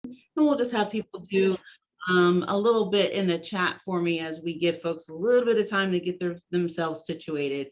And we'll just have people do a little bit in the chat for me as we give folks a little bit of time to get themselves situated.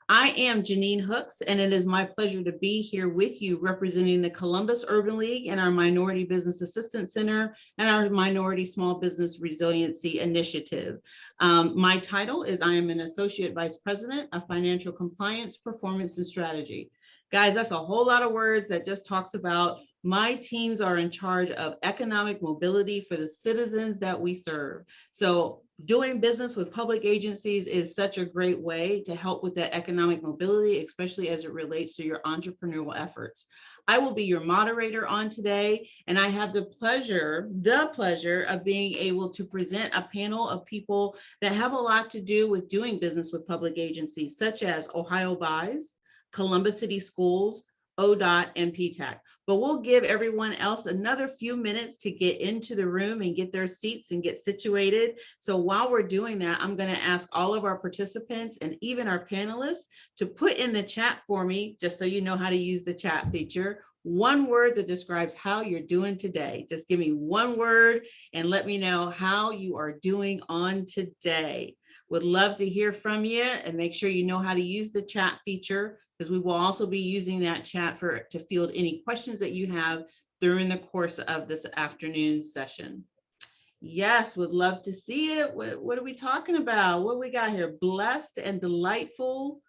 I am Janine Hooks, and it is my pleasure to be here with you representing the Columbus Urban League and our Minority Business Assistance Center and our Minority Small Business Resiliency Initiative. My title is I am an Associate Vice President of Financial Compliance, Performance, and Strategy. Guys, that's a whole lot of words that just talks about my teams are in charge of economic mobility for the citizens that we serve. So doing business with public agencies is such a great way to help with that economic mobility, especially as it relates to your entrepreneurial efforts. I will be your moderator on today, and I have the pleasure of being able to present a panel of people that have a lot to do with doing business with public agencies, such as Ohio Buys, Columbus City Schools, ODOT, and PTAC. But we'll give everyone else another few minutes to get into the room and get their seats and get situated. So while we're doing that, I'm going to ask all of our participants and even our panelists to put in the chat for me, just so you know how to use the chat feature, one word that describes how you're doing today. Just give me one word and let me know how you are doing on today. Would love to hear from you, and make sure you know how to use the chat feature, because we will also be using that chat to field any questions that you have during the course of this afternoon session. Yes, would love to see it. What are we talking about? What we got here? Blessed and delightful,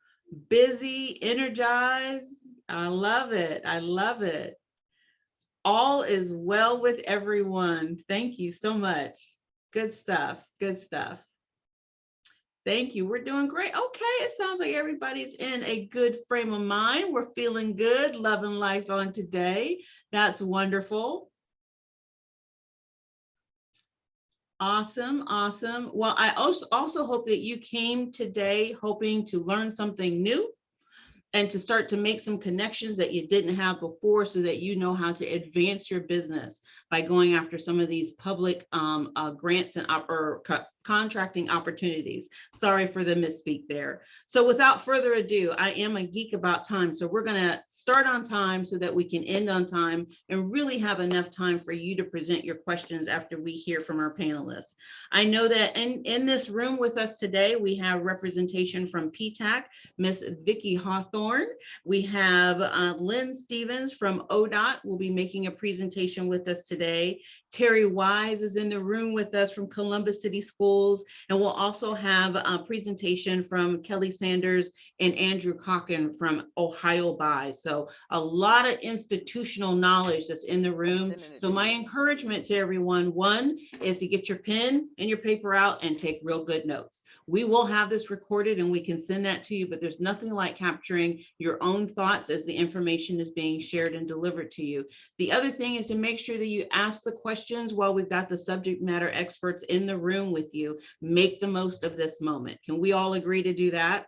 busy, energized. I love it. I love it. All is well with everyone. Thank you so much. Good stuff. Good stuff. Thank you. We're doing great. Okay, it sounds like everybody's in a good frame of mind. We're feeling good, loving life on today. That's wonderful. Awesome, awesome. Well, I also hope that you came today hoping to learn something new and to start to make some connections that you didn't have before, so that you know how to advance your business by going after some of these public grants and contracting opportunities. Sorry for the misspeak there. So without further ado, I am a geek about time. So we're gonna start on time so that we can end on time and really have enough time for you to present your questions after we hear from our panelists. I know that in this room with us today, we have representation from PTAC, Miss Vicky Hawthorne. We have Lynn Stevens from ODOT will be making a presentation with us today. Terry Wise is in the room with us from Columbus City Schools, and we'll also have a presentation from Kelly Sanders and Andrew Cochran from Ohio Buys. So a lot of institutional knowledge that's in the room. So my encouragement to everyone, one, is to get your pen and your paper out and take real good notes. We will have this recorded and we can send that to you, but there's nothing like capturing your own thoughts as the information is being shared and delivered to you. The other thing is to make sure that you ask the questions while we've got the subject matter experts in the room with you. Make the most of this moment. Can we all agree to do that?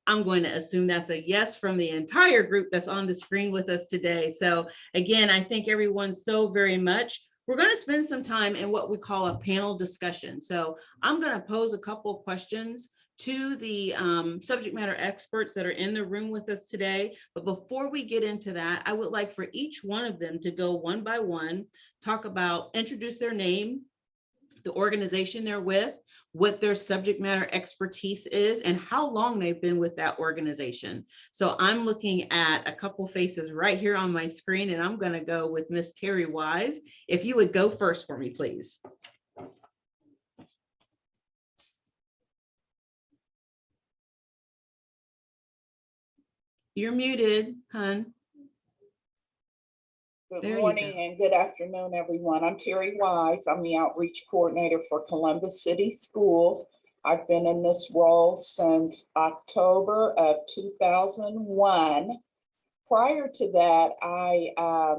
I'm going to assume that's a yes from the entire group that's on the screen with us today. So again, I thank everyone so very much. We're going to spend some time in what we call a panel discussion. So I'm going to pose a couple of questions to the subject matter experts that are in the room with us today. But before we get into that, I would like for each one of them to go one by one, introduce their name, the organization they're with, what their subject matter expertise is, and how long they've been with that organization. So I'm looking at a couple faces right here on my screen, and I'm going to go with Miss Terry Wise. If you would go first for me, please. You're muted, hun. Good morning and good afternoon, everyone. I'm Terry Wise. I'm the outreach coordinator for Columbus City Schools. I've been in this role since October of 2001. Prior to that, I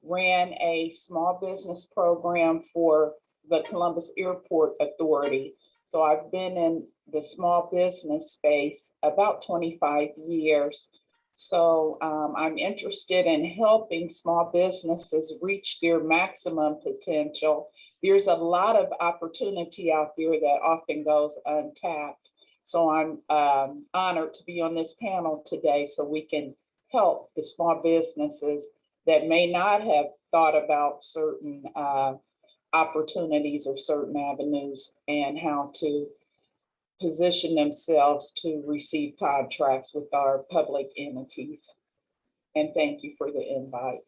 ran a small business program for the Columbus Airport Authority. So I've been in the small business space about 25 years. So I'm interested in helping small businesses reach their maximum potential. There's a lot of opportunity out there that often goes untapped. So I'm honored to be on this panel today so we can help the small businesses that may not have thought about certain opportunities or certain avenues and how to position themselves to receive contracts with our public entities. And thank you for the invite.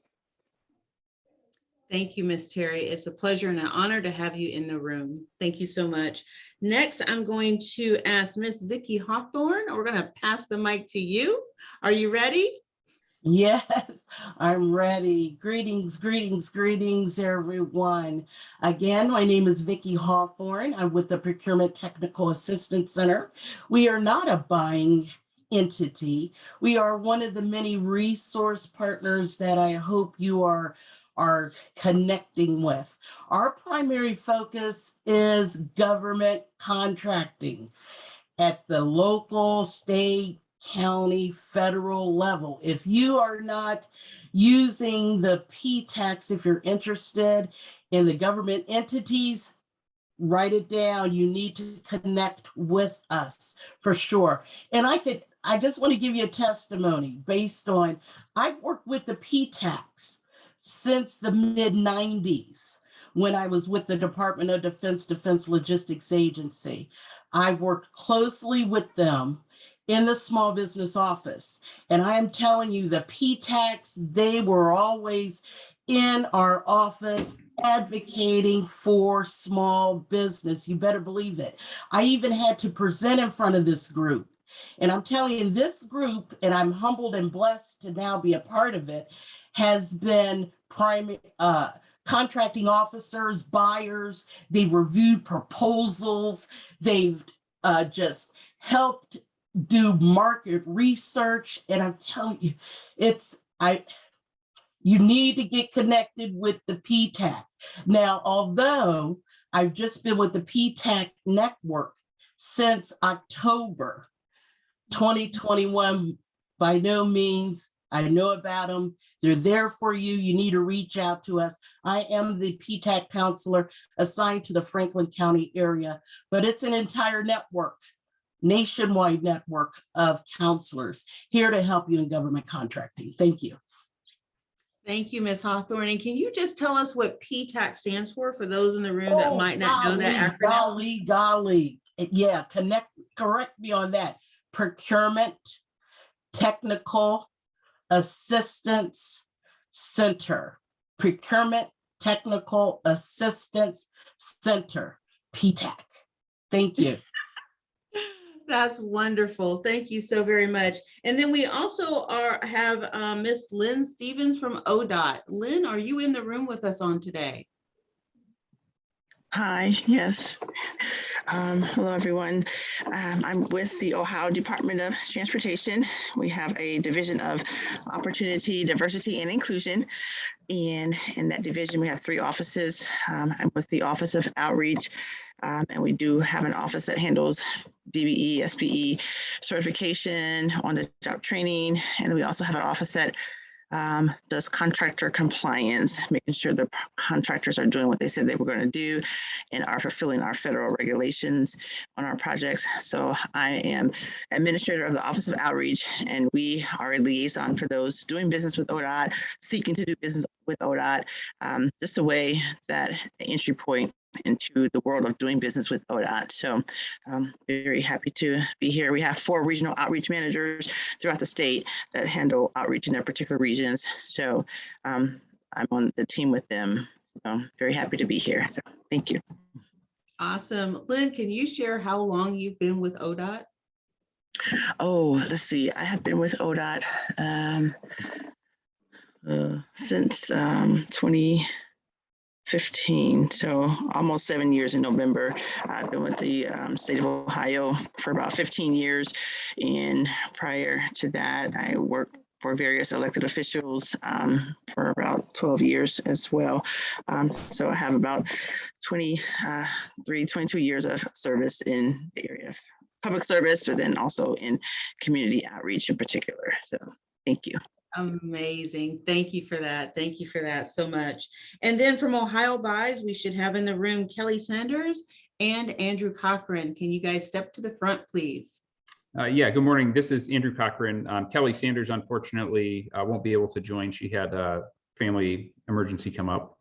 Thank you, Ms. Terry. It's a pleasure and an honor to have you in the room. Thank you so much. Next, I'm going to ask Ms. Vicky Hawthorne. We're going to pass the mic to you. Are you ready? Yes, I'm ready. Greetings, greetings, greetings, everyone. Again, my name is Vicky Hawthorne. I'm with the Procurement Technical Assistance Center. We are not a buying entity. We are one of the many resource partners that I hope you are connecting with. Our primary focus is government contracting at the local, state, county, federal level. If you are not using the P-tax, if you're interested in the government entities, write it down. You need to connect with us for sure. And I just want to give you a testimony based on, I've worked with the P-tax since the mid-90s when I was with the Department of Defense Logistics Agency. I worked closely with them in the small business office. And I am telling you, the P-tax, they were always in our office advocating for small business. You better believe it. I even had to present in front of this group. And I'm telling you, this group, and I'm humbled and blessed to now be a part of it, has been contracting officers, buyers. They've reviewed proposals. They've just helped do market research. And I'm telling you, you need to get connected with the PTAC. Now, although I've just been with the PTAC network since October 2021, by no means, I know about them. They're there for you. You need to reach out to us. I am the PTAC counselor assigned to the Franklin County area, but it's an entire network, nationwide network of counselors here to help you in government contracting. Thank you. Thank you, Ms. Hawthorne. And can you just tell us what PTAC stands for those in the room that might not know that acronym? Golly. Yeah, correct me on that. Procurement Technical Assistance Center. Procurement Technical Assistance Center, PTAC. Thank you. That's wonderful. Thank you so very much. And then we also have Miss Lynn Stevens from ODOT. Lynn, are you in the room with us on today? Hi, yes. Hello, everyone. I'm with the Ohio Department of Transportation. We have a division of opportunity, diversity, and inclusion. And in that division, we have 3 offices. I'm with the Office of Outreach, and we do have an office that handles DBE, SPE certification, on-the-job training. And we also have an office that does contractor compliance, making sure the contractors are doing what they said they were going to do and are fulfilling our federal regulations on our projects. So I am administrator of the Office of Outreach, and we are a liaison for those doing business with ODOT, seeking to do business with ODOT, just a way that entry point into the world of doing business with ODOT. So very happy to be here. We have 4 regional outreach managers throughout the state that handle outreach in their particular regions. So I'm on the team with them. So very happy to be here. So thank you. Awesome. Lynn, can you share how long you've been with ODOT? Oh, let's see. I have been with ODOT since 2015, so almost 7 years in November. I've been with the state of Ohio for about 15 years. And prior to that, I worked for various elected officials for about 12 years as well. So I have about 22 years of service in the area of public service, but then also in community outreach in particular. So thank you. Amazing. Thank you for that. Thank you for that so much. And then from Ohio Buys, we should have in the room Kelly Sanders and Andrew Cochran. Can you guys step to the front, please? Yeah, good morning. This is Andrew Cochran. Kelly Sanders, unfortunately, won't be able to join. She had family emergency come up.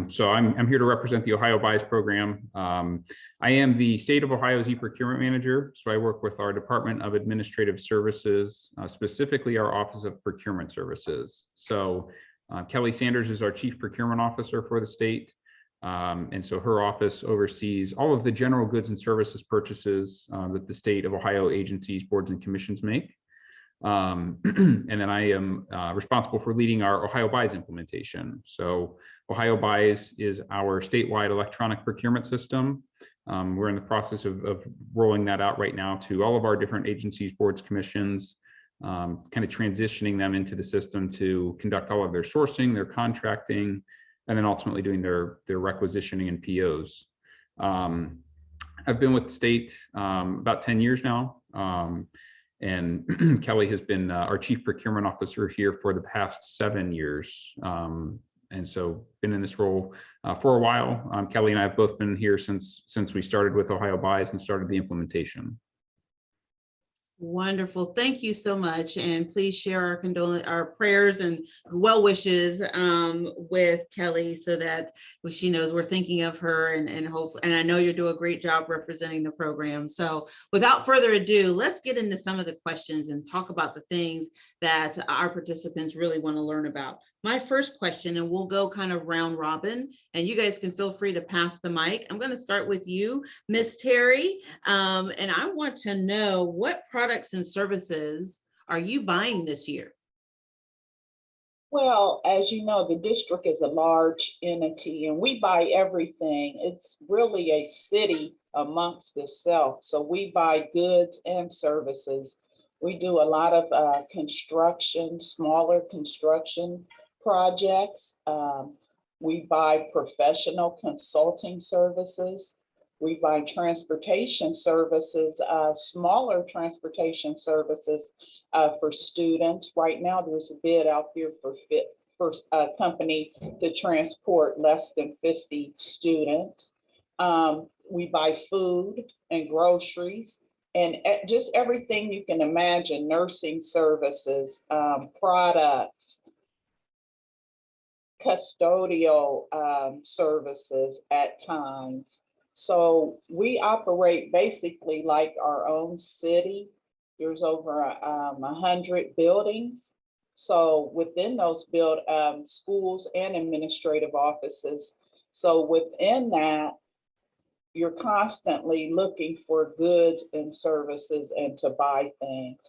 So I'm here to represent the Ohio Buys program. I am the state of Ohio's e-procurement manager. So I work with our Department of Administrative Services, specifically our Office of Procurement Services. So Kelly Sanders is our chief procurement officer for the state. And so her office oversees all of the general goods and services purchases that the state of Ohio agencies, boards, and commissions make. And then I am responsible for leading our Ohio Buys implementation. So Ohio Buys is our statewide electronic procurement system. We're in the process of rolling that out right now to all of our different agencies, boards, commissions, kind of transitioning them into the system to conduct all of their sourcing, their contracting, and then ultimately doing their requisitioning and POs. I've been with the state about 10 years now. And Kelly has been our chief procurement officer here for the past 7 years. And so been in this role for a while. Kelly and I have both been here since we started with Ohio Buys and started the implementation. Wonderful. Thank you so much. And please share our prayers and well wishes with Kelly so that she knows we're thinking of her, and hopefully, and I know you do a great job representing the program. So without further ado, let's get into some of the questions and talk about the things that our participants really want to learn about. My first question, and we'll go kind of round robin, and you guys can feel free to pass the mic. I'm going to start with you, Miss Terry, and I want to know what products and services are you buying this year? Well, as you know, the district is a large entity and we buy everything. It's really a city amongst itself. So we buy goods and services. We do a lot of construction, smaller construction projects. We buy professional consulting services. We buy transportation services, smaller transportation services for students. Right now, there's a bid out there for a company to transport less than 50 students. We buy food and groceries and just everything you can imagine, nursing services, products, custodial services at times. So we operate basically like our own city. There's over 100 buildings. So within those schools and administrative offices. So within that, you're constantly looking for goods and services and to buy things.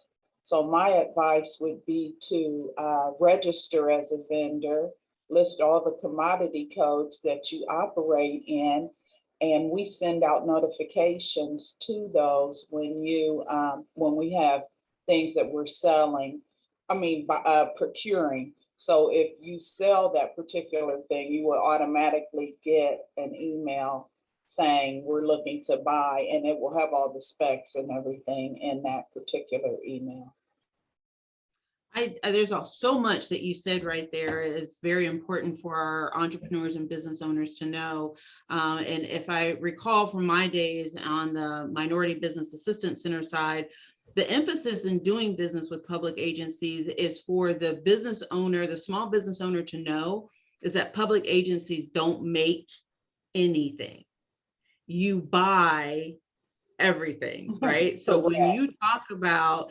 So my advice would be to register as a vendor, list all the commodity codes that you operate in, and we send out notifications to those when we have things that we're selling, procuring. So if you sell that particular thing, you will automatically get an email saying we're looking to buy, and it will have all the specs and everything in that particular email. There's so much that you said right there is very important for our entrepreneurs and business owners to know. And if I recall from my days on the Minority Business Assistance Center side, the emphasis in doing business with public agencies is for the business owner, the small business owner, to know is that public agencies don't make anything. You buy everything, right? So when you talk about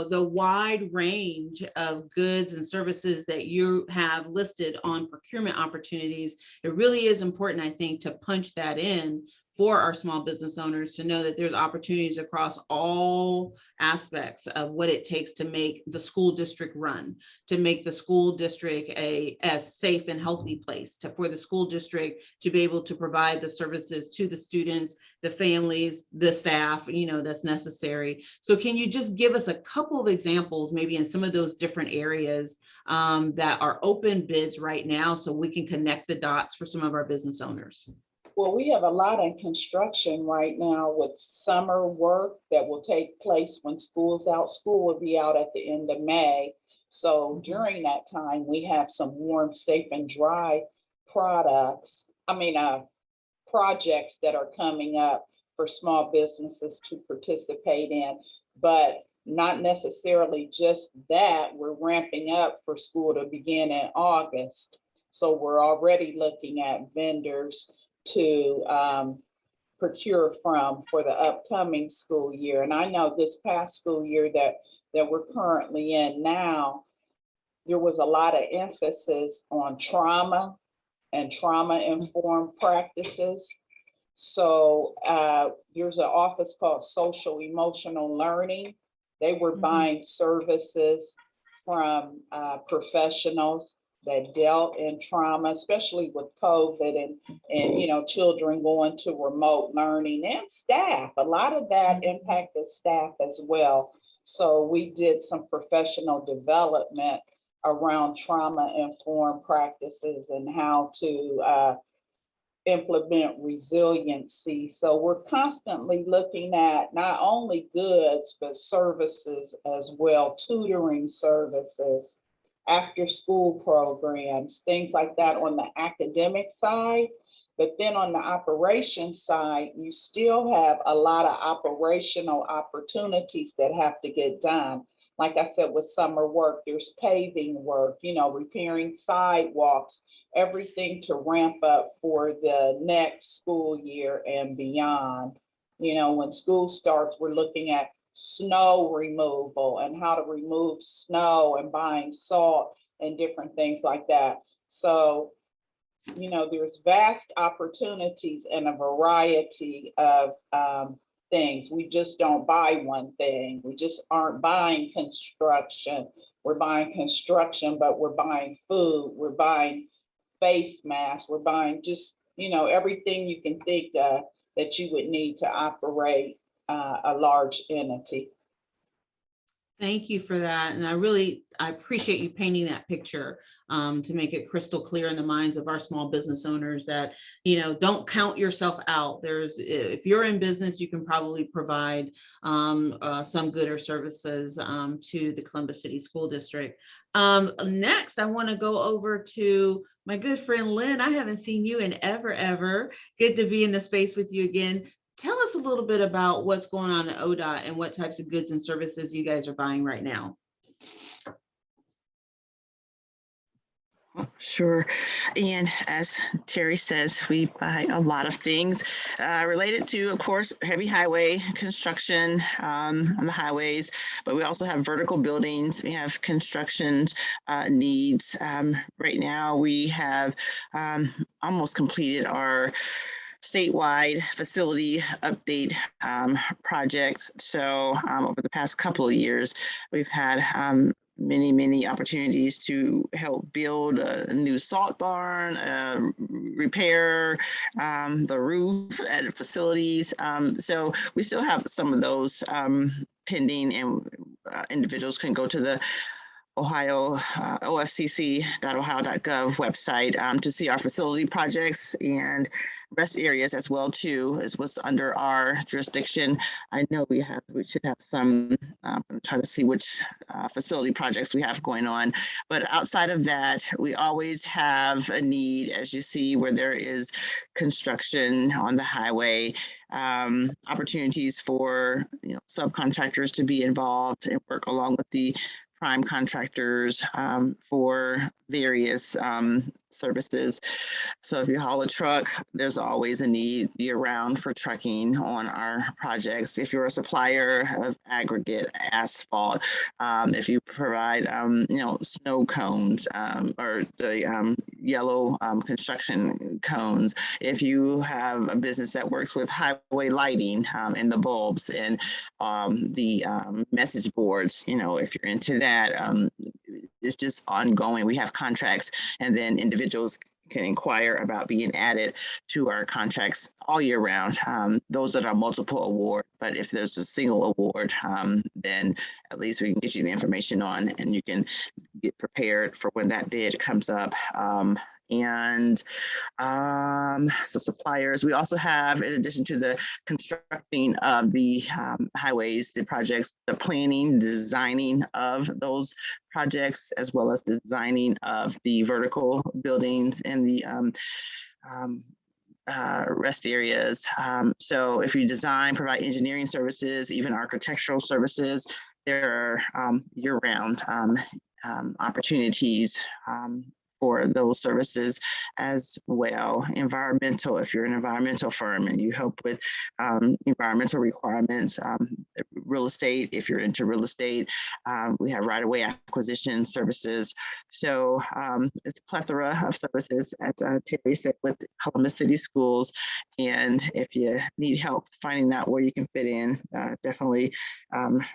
the wide range of goods and services that you have listed on procurement opportunities, it really is important, I think, to punch that in for our small business owners to know that there's opportunities across all aspects of what it takes to make the school district run, to make the school district a safe and healthy place, for the school district to be able to provide the services to the students, the families, the staff, that's necessary. So can you just give us a couple of examples, maybe in some of those different areas that are open bids right now, so we can connect the dots for some of our business owners? Well, we have a lot in construction right now with summer work that will take place when school's out. School will be out at the end of May. So during that time, we have some warm, safe, and dry projects that are coming up for small businesses to participate in. But not necessarily just that, we're ramping up for school to begin in August. So we're already looking at vendors to procure from for the upcoming school year. And I know this past school year that we're currently in now, there was a lot of emphasis on trauma and trauma-informed practices. So there's an office called Social Emotional Learning. They were buying services from professionals that dealt in trauma, especially with COVID and children going to remote learning, and staff. A lot of that impacted staff as well. So we did some professional development around trauma-informed practices and how to implement resiliency. So we're constantly looking at not only goods, but services as well, tutoring services, after school programs, things like that on the academic side. But then on the operations side, you still have a lot of operational opportunities that have to get done. Like I said, with summer work, there's paving work, repairing sidewalks, everything to ramp up for the next school year and beyond. When school starts, we're looking at snow removal and how to remove snow and buying salt and different things like that. So, there's vast opportunities and a variety of things. We just don't buy one thing. We just aren't buying construction. We're buying construction, but we're buying food. We're buying face masks. We're buying just, everything you can think of that you would need to operate a large entity. Thank you for that. And I appreciate you painting that picture to make it crystal clear in the minds of our small business owners that, don't count yourself out. If you're in business, you can probably provide some good or services to the Columbus City School District. Next, I want to go over to my good friend, Lynn. I haven't seen you in ever. Good to be in the space with you again. Tell us a little bit about what's going on at ODOT and what types of goods and services you guys are buying right now. Sure. And as Terry says, we buy a lot of things related to, of course, heavy highway construction on the highways, but we also have vertical buildings. We have construction needs. Right now, we have almost completed our statewide facility update projects. So over the past couple of years, we've had many opportunities to help build a new salt barn, repair the roof at facilities. So we still have some of those pending, and individuals can go to the ofcc.ohio.gov website to see our facility projects, and rest areas as well too is what's under our jurisdiction. I know we should have some. I'm trying to see which facility projects we have going on, but outside of that, we always have a need, as you see, where there is construction on the highway, opportunities for subcontractors to be involved and work along with the prime contractors for various services. So if you haul a truck, there's always a need year-round for trucking on our projects. If you're a supplier of aggregate, asphalt, if you provide snow cones or the yellow construction cones, if you have a business that works with highway lighting and the bulbs and the message boards, if you're into that, it's just ongoing. We have contracts, and then individuals can inquire about being added to our contracts all year round. Those that are multiple award, but if there's a single award, then at least we can get you the information on, and you can get prepared for when that bid comes up. So suppliers, we also have, in addition to the constructing of the highways, the projects, the planning, the designing of those projects, as well as the designing of the vertical buildings and the rest areas. So if you design, provide engineering services, even architectural services, there are year-round opportunities for those services as well. Environmental, if you're an environmental firm and you help with environmental requirements, real estate, if you're into real estate, we have right-of-way acquisition services. So it's a plethora of services, as Terry said, with Columbus City Schools. And if you need help finding out where you can fit in, definitely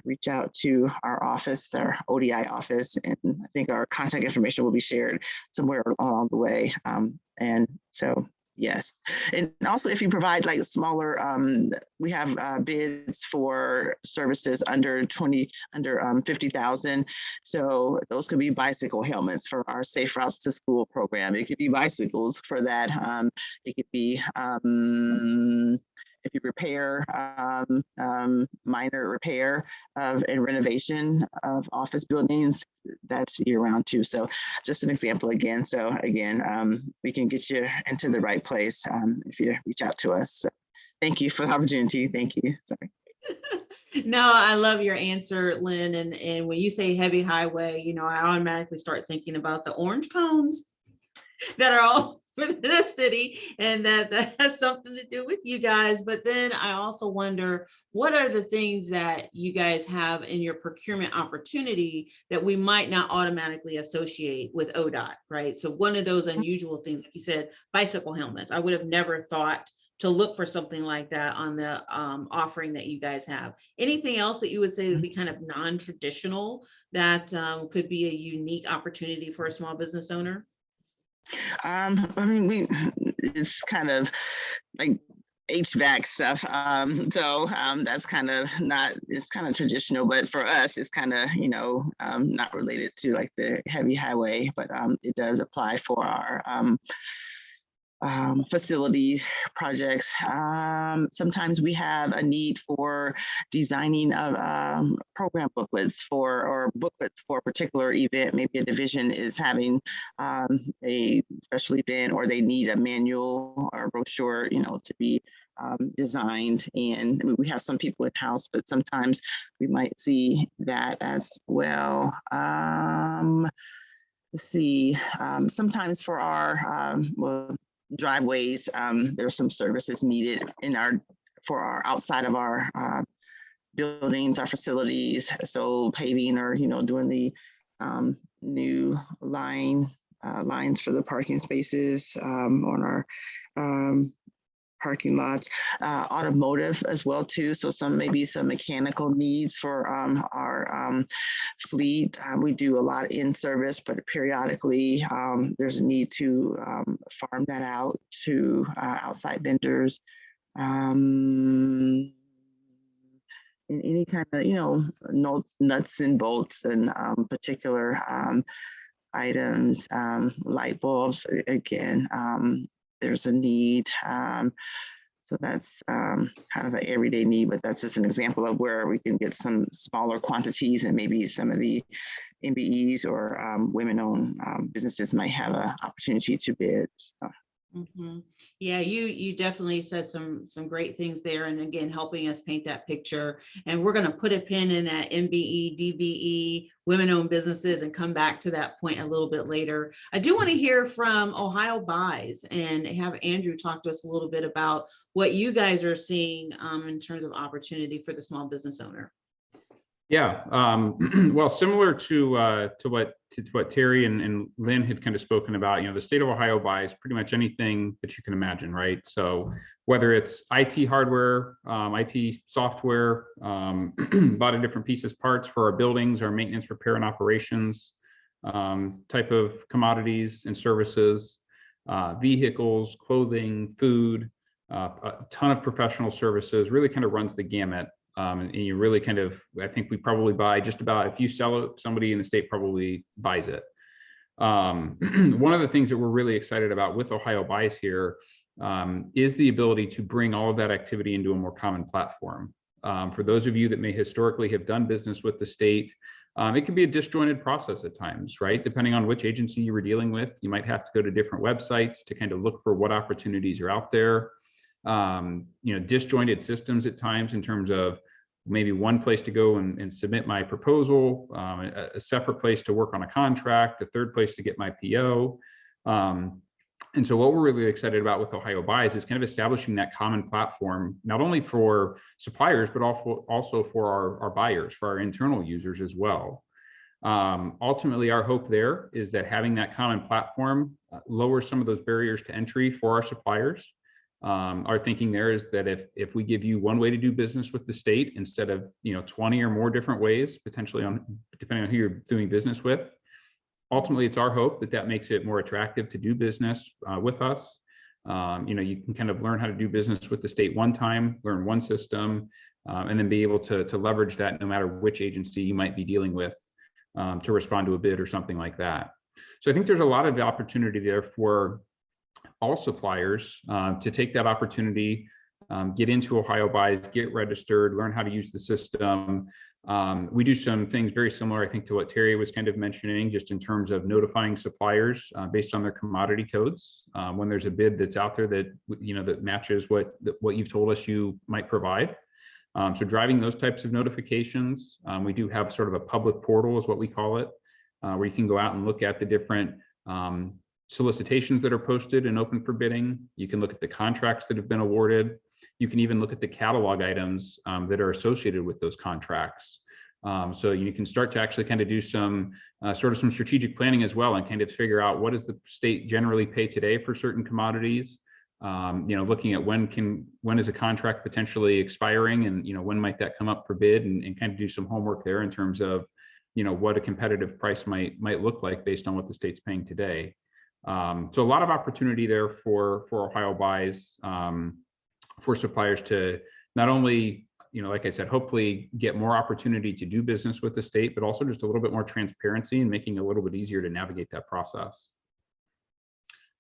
reach out to our office, our ODI office, and I think our contact information will be shared somewhere along the way. And so, yes. And also if you provide like smaller, we have bids for services under 50,000. So those could be bicycle helmets for our Safe Routes to School program. It could be bicycles for that. It could be, if you repair, minor repair and renovation of office buildings, that's year round too. So just an example again. So again, we can get you into the right place if you reach out to us. So thank you for the opportunity. Thank you. Sorry. No, I love your answer, Lynn. And when you say heavy highway, you know, I automatically start thinking about the orange cones that are all for the city, and that has something to do with you guys. But then I also wonder, what are the things that you guys have in your procurement opportunity that we might not automatically associate with ODOT, right? So one of those unusual things, like you said, bicycle helmets. I would have never thought to look for something like that on the offering that you guys have. Anything else that you would say would be kind of non-traditional that could be a unique opportunity for a small business owner? I mean, it's kind of like HVAC stuff. So that's kind of not, it's kind of traditional, but for us, it's kind of, you know, not related to like the heavy highway, but it does apply for our facility projects. Sometimes we have a need for designing of program booklets for a particular event. Maybe a division is having a special event, or they need a manual or brochure, you know, to be designed. And I mean, we have some people in-house, but sometimes we might see that as well. Let's see, sometimes for our, driveways, there's some services needed for our outside of our buildings, our facilities. So paving, or, you know, doing the new lines for the parking spaces on our parking lots, automotive as well too. So maybe some mechanical needs for our fleet. We do a lot in service, but periodically there's a need to farm that out to outside vendors. In any kind of, you know, nuts and bolts and particular items, light bulbs, again, there's a need. So that's kind of an everyday need, but that's just an example of where we can get some smaller quantities, and maybe some of the MBEs or women-owned businesses might have an opportunity to bid. So. Mm-hmm. Yeah, you definitely said some great things there, and again, helping us paint that picture. And we're going to put a pin in that MBE, DBE, women-owned businesses, and come back to that point a little bit later. I do want to hear from Ohio Buys and have Andrew talk to us a little bit about what you guys are seeing in terms of opportunity for the small business owner. Yeah, well, similar to what Terry and Lynn had kind of spoken about, you know, the state of Ohio buys pretty much anything that you can imagine, right? So whether it's IT hardware, IT software, a lot of different pieces, parts for our buildings, our maintenance, repair, and operations, type of commodities and services, vehicles, clothing, food, a ton of professional services, really kind of runs the gamut. And you really kind of, I think we probably buy just about, if you sell it, somebody in the state probably buys it. One of the things that we're really excited about with Ohio Buys here is the ability to bring all of that activity into a more common platform. For those of you that may historically have done business with the state, it can be a disjointed process at times, right? Depending on which agency you were dealing with, you might have to go to different websites to kind of look for what opportunities are out there. You know, disjointed systems at times in terms of maybe one place to go and submit my proposal, a separate place to work on a contract, a third place to get my PO. And so what we're really excited about with Ohio Buys is kind of establishing that common platform, not only for suppliers, but also for our buyers, for our internal users as well. Ultimately, our hope there is that having that common platform lowers some of those barriers to entry for our suppliers. Our thinking there is that if we give you one way to do business with the state instead of 20 or more different ways, potentially depending on who you're doing business with, ultimately it's our hope that makes it more attractive to do business with us. You can kind of learn how to do business with the state one time, learn one system, and then be able to leverage that no matter which agency you might be dealing with to respond to a bid or something like that. So I think there's a lot of opportunity there for all suppliers to take that opportunity, get into Ohio Buys, get registered, learn how to use the system. We do some things very similar, I think, to what Terry was kind of mentioning, just in terms of notifying suppliers based on their commodity codes when there's a bid that's out there that that matches what you've told us you might provide. So driving those types of notifications. We do have sort of a public portal, is what we call it, where you can go out and look at the different solicitations that are posted and open for bidding. You can look at the contracts that have been awarded. You can even look at the catalog items that are associated with those contracts. So you can start to actually kind of do some some strategic planning as well, and kind of figure out what does the state generally pay today for certain commodities. Looking at when is a contract potentially expiring, and when might that come up for bid, and kind of do some homework there in terms of what a competitive price might look like based on what the state's paying today. So a lot of opportunity there for Ohio Buys, for suppliers to not only, like I said, hopefully get more opportunity to do business with the state, but also just a little bit more transparency and making it a little bit easier to navigate that process.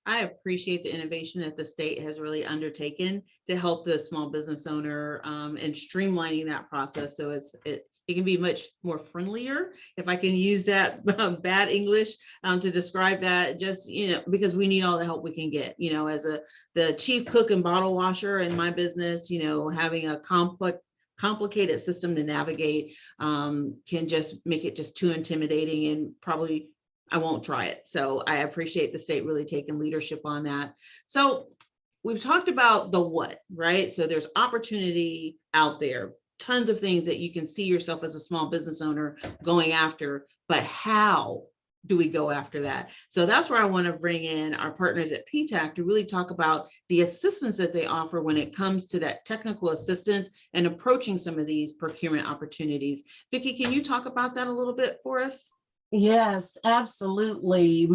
I appreciate the innovation that the state has really undertaken to help the small business owner and streamlining that process. So it can be much more friendlier, if I can use that bad English to describe that, just, because we need all the help we can get, as the chief cook and bottle washer in my business, having a complicated system to navigate can just make it just too intimidating, and probably I won't try it. So I appreciate the state really taking leadership on that. So we've talked about the what, right? So there's opportunity out there, tons of things that you can see yourself as a small business owner going after, but how do we go after that? So that's where I want to bring in our partners at PTAC to really talk about the assistance that they offer when it comes to that technical assistance and approaching some of these procurement opportunities. Vicky, can you talk about that a little bit for us? Yes, absolutely.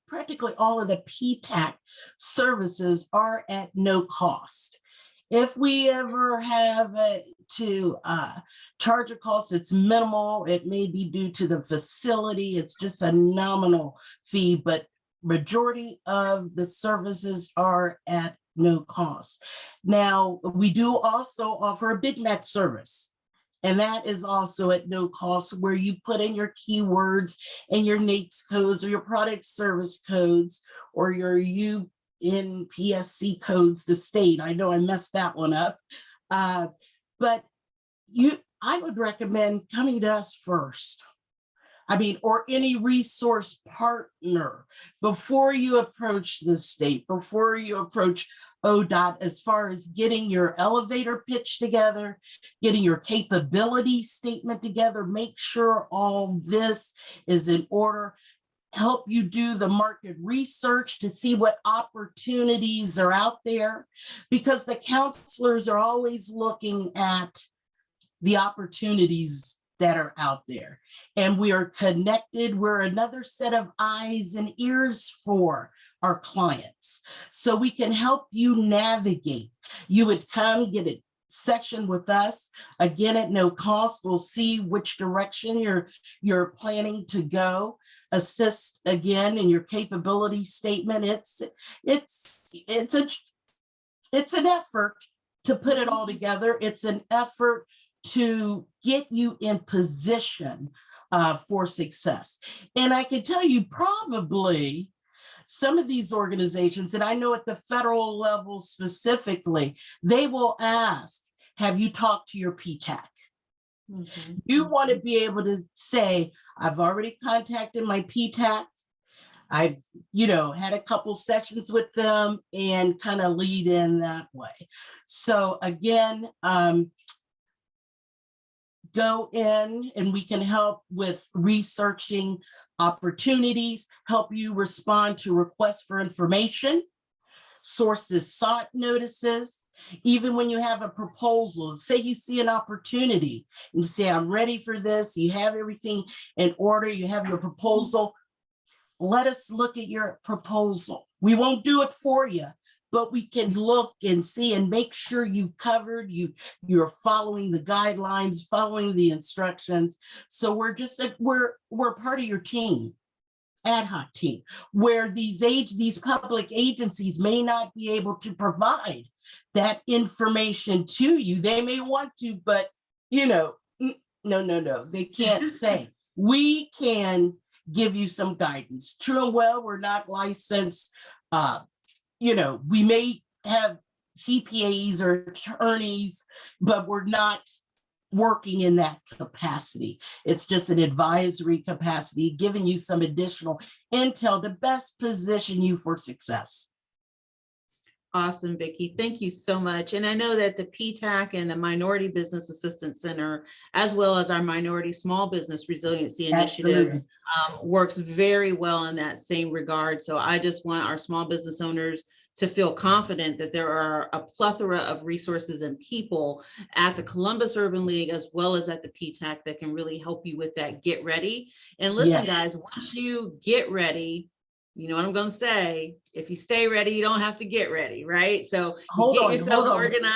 Practically all of the PTAC services are at no cost. If we ever have to charge a cost, it's minimal. It may be due to the facility. It's just a nominal fee, but majority of the services are at no cost. Now, we do also offer a bid match service. And that is also at no cost, where you put in your keywords and your NAICS codes or your product service codes or your UNPSC codes, the state. I know I messed that one up. But I would recommend coming to us first. Or any resource partner before you approach the state, before you approach ODOT, as far as getting your elevator pitch together, getting your capability statement together, make sure all this is in order, help you do the market research to see what opportunities are out there, because the counselors are always looking at the opportunities that are out there. And we are connected. We're another set of eyes and ears for our clients. So we can help you navigate. You would come get a section with us, again, at no cost. We'll see which direction you're planning to go, assist again in your capability statement. It's an effort to put it all together. It's an effort to get you in position for success. And I can tell you, probably some of these organizations, and I know at the federal level specifically, they will ask, have you talked to your PTAC? Mhm. You want to be able to say, I've already contacted my PTAC. I've, had a couple sessions with them and kind of lead in that way. So again, go in and we can help with researching opportunities, help you respond to requests for information, sources sought notices. Even when you have a proposal, say you see an opportunity and you say, I'm ready for this, you have everything in order, you have your proposal, let us look at your proposal. We won't do it for you, but we can look and see and make sure you've covered, you're following the guidelines, following the instructions. So we're part of your team, ad hoc team, where these public agencies may not be able to provide that information to you. They may want to, but no, they can't say. We can give you some guidance. True and well, we're not licensed. We may have CPAs or attorneys, but we're not working in that capacity. It's just an advisory capacity, giving you some additional intel to best position you for success. Awesome, Vicky. Thank you so much. And I know that the PTAC and the Minority Business Assistance Center, as well as our Minority Small Business Resiliency Initiative, works very well in that same regard. So I just want our small business owners to feel confident that there are a plethora of resources and people at the Columbus Urban League, as well as at the PTAC, that can really help you with that get ready. And listen, guys, once you get ready, you know what I'm going to say, if you stay ready, you don't have to get ready, right? So get yourself organized.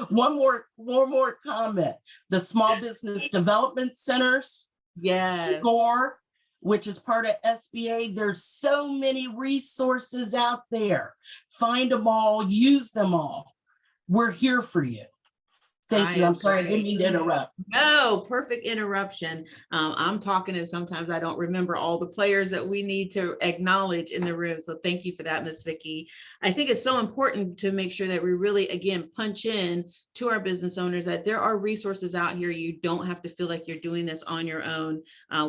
One more comment. The Small Business Development Centers, SCORE, which is part of SBA. There's so many resources out there. Find them all, use them all. We're here for you. Thank you. I'm sorry, I didn't mean to interrupt. No, perfect interruption. I'm talking and sometimes I don't remember all the players that we need to acknowledge in the room. So thank you for that, Ms. Vicky. I think it's so important to make sure that we really, again, punch in to our business owners that there are resources out here. You don't have to feel like you're doing this on your own.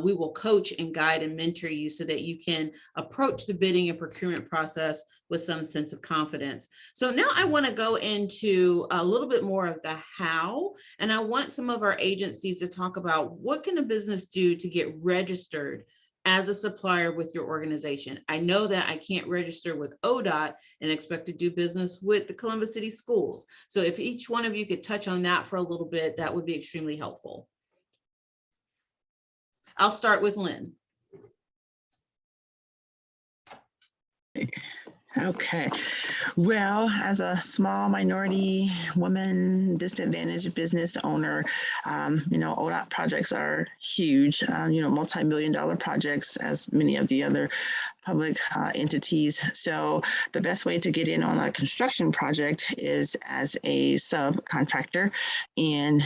We will coach and guide and mentor you so that you can approach the bidding and procurement process with some sense of confidence. So now I want to go into a little bit more of the how, and I want some of our agencies to talk about what can a business do to get registered as a supplier with your organization. I know that I can't register with ODOT and expect to do business with the Columbus City Schools. So if each one of you could touch on that for a little bit, that would be extremely helpful. I'll start with Lynn. Okay, well, as a small minority woman, disadvantaged business owner, ODOT projects are huge, multi-million-dollar projects, as many of the other public entities. So the best way to get in on a construction project is as a subcontractor, and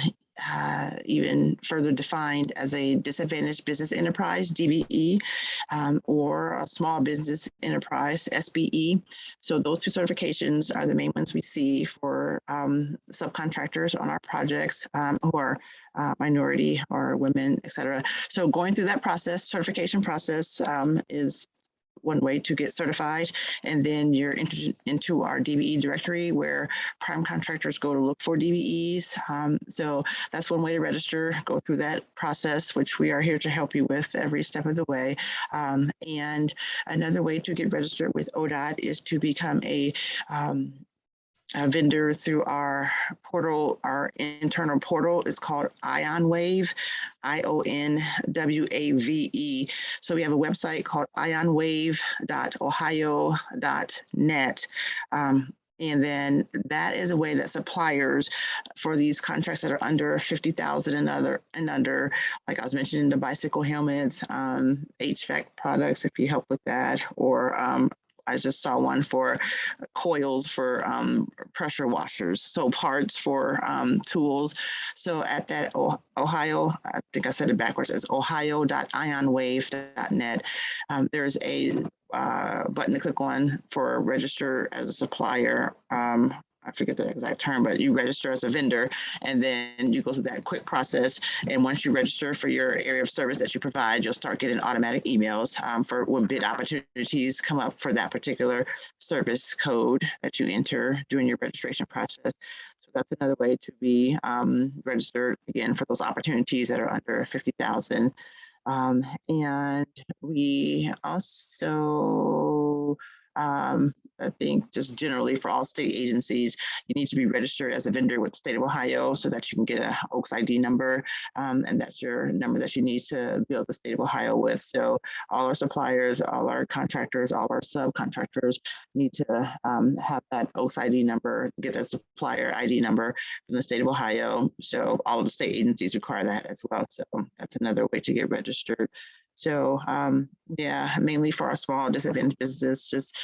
even further defined as a disadvantaged business enterprise, DBE, or a small business enterprise, SBE. So those two certifications are the main ones we see for subcontractors on our projects who are minority or women, et cetera. So going through that process, certification process, is one way to get certified. And then you're entered into our DBE directory where prime contractors go to look for DBEs. So that's one way to register, go through that process, which we are here to help you with every step of the way. And another way to get registered with ODOT is to become a vendor through our portal, our internal portal. Is called IonWave, IONWAVE. So we have a website called ionwave.ohio.net. And then that is a way that suppliers for these contracts that are under 50,000 and under, like I was mentioning, the bicycle helmets, HVAC products, if you help with that, or I just saw one for coils for pressure washers, so parts for tools. So at that Ohio, I think I said it backwards, it's ohio.ionwave.net. There's a button to click on for register as a supplier I forget the exact term, but you register as a vendor and then you go through that quick process. And once you register for your area of service that you provide, you'll start getting automatic emails for when bid opportunities come up for that particular service code that you enter during your registration process. So that's another way to be registered again for those opportunities that are under 50,000. And we also, I think just generally for all state agencies, you need to be registered as a vendor with the state of Ohio so that you can get a Oaks ID number. And that's your number that you need to build the state of Ohio with. So all our suppliers, all our contractors, all our subcontractors need to have that Oaks ID number, get that supplier ID number from the state of Ohio. So all of the state agencies require that as well. So that's another way to get registered. So yeah, mainly for our small disadvantaged businesses, just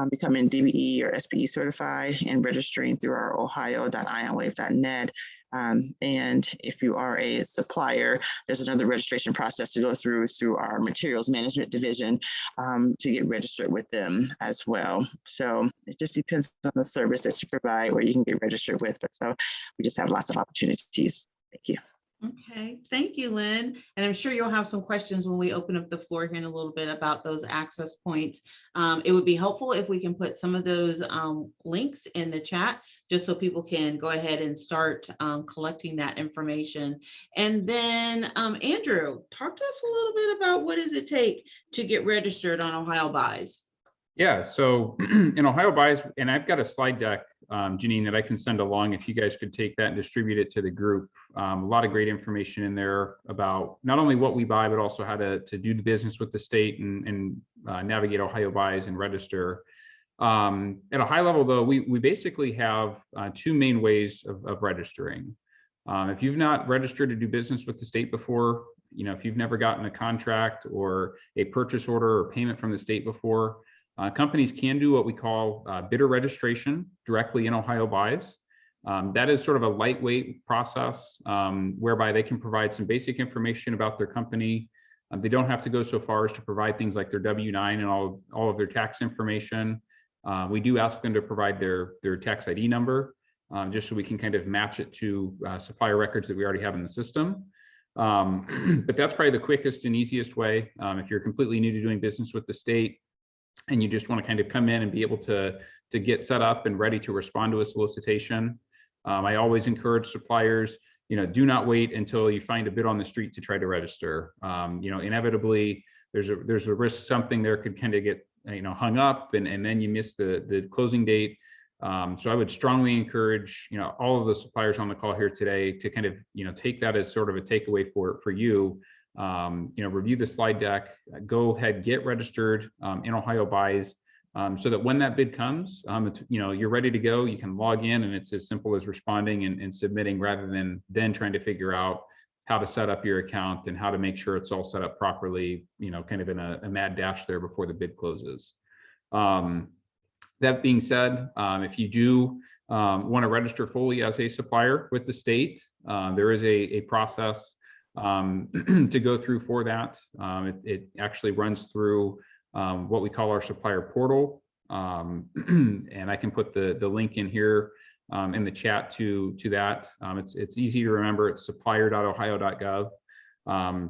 becoming DBE or SBE certified and registering through our ohio.ionwave.net. And if you are a supplier, there's another registration process to go through our materials management division to get registered with them as well. So it just depends on the service that you provide where you can get registered with. But so we just have lots of opportunities. Thank you. Okay, thank you, Lynn. And I'm sure you'll have some questions when we open up the floor here in a little bit about those access points. It would be helpful if we can put some of those links in the chat, just so people can go ahead and start collecting that information. And then Andrew, talk to us a little bit about what does it take to get registered on Ohio Buys? Yeah, so in Ohio Buys, and I've got a slide deck, Janine, that I can send along if you guys could take that and distribute it to the group. A lot of great information in there about not only what we buy, but also how to do the business with the state and navigate Ohio Buys and register. At a high level, though, we basically have two main ways of registering. If you've not registered to do business with the state before, if you've never gotten a contract or a purchase order or payment from the state before, companies can do what we call bidder registration directly in Ohio Buys. That is sort of a lightweight process whereby they can provide some basic information about their company. They don't have to go so far as to provide things like their W-9 and all of their tax information. We do ask them to provide their tax ID number just so we can kind of match it to supplier records that we already have in the system. But that's probably the quickest and easiest way. If you're completely new to doing business with the state, and you just want to kind of come in and be able to get set up and ready to respond to a solicitation. I always encourage suppliers, do not wait until you find a bid on the street to try to register. Inevitably, there's a risk something there could kind of get hung up, and then you miss the closing date. So I would strongly encourage all of the suppliers on the call here today to kind of take that as sort of a takeaway for you. Review the slide deck, go ahead, get registered in Ohio Buys so that when that bid comes, you're ready to go. You can log in and it's as simple as responding and submitting rather than then trying to figure out how to set up your account and how to make sure it's all set up properly, kind of in a mad dash there before the bid closes. That being said, if you do want to register fully as a supplier with the state, there is a process to go through for that. It actually runs through what we call our Supplier Portal. And I can put the link in here in the chat to that. It's easy to remember. It's supplier.ohio.gov.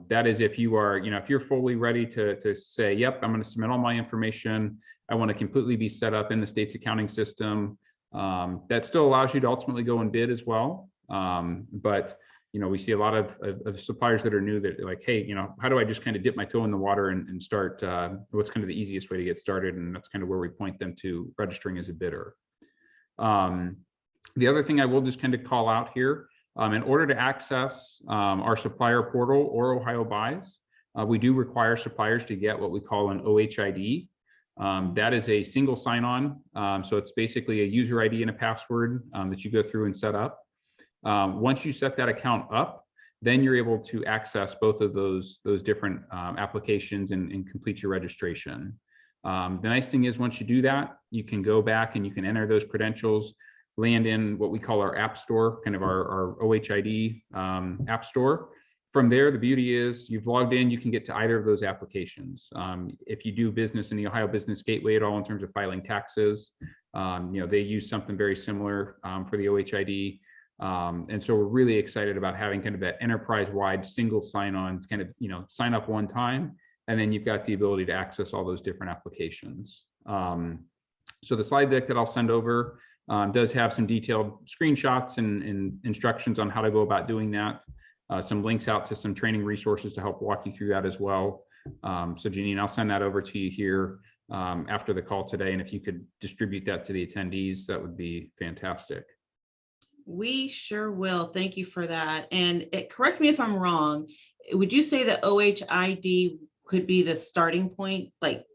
That is if you are, if you're fully ready to say, yep, I'm going to submit all my information. I want to completely be set up in the state's accounting system. That still allows you to ultimately go and bid as well. But we see a lot of suppliers that are new that are like, hey, how do I just kind of dip my toe in the water and start what's kind of the easiest way to get started? And that's kind of where we point them to registering as a bidder. The other thing I will just kind of call out here, in order to access our Supplier Portal or Ohio Buys, we do require suppliers to get what we call an OHID. That is a single sign-on. So it's basically a user ID and a password that you go through and set up. Once you set that account up, then you're able to access both of those different applications and complete your registration. The nice thing is once you do that, you can go back and you can enter those credentials, land in what we call our app store, kind of our OHID app store. From there, the beauty is you've logged in, you can get to either of those applications. If you do business in the Ohio Business Gateway at all in terms of filing taxes, They use something very similar for the OHID. And so we're really excited about having kind of that enterprise-wide single sign-on, kind of, sign up one time, and then you've got the ability to access all those different applications. So the slide deck that I'll send over does have some detailed screenshots and instructions on how to go about doing that. Some links out to some training resources to help walk you through that as well. So Janine, I'll send that over to you here after the call today. And if you could distribute that to the attendees, that would be fantastic. We sure will. Thank you for that. And correct me if I'm wrong. Would you say that OHID could be the starting point? Like,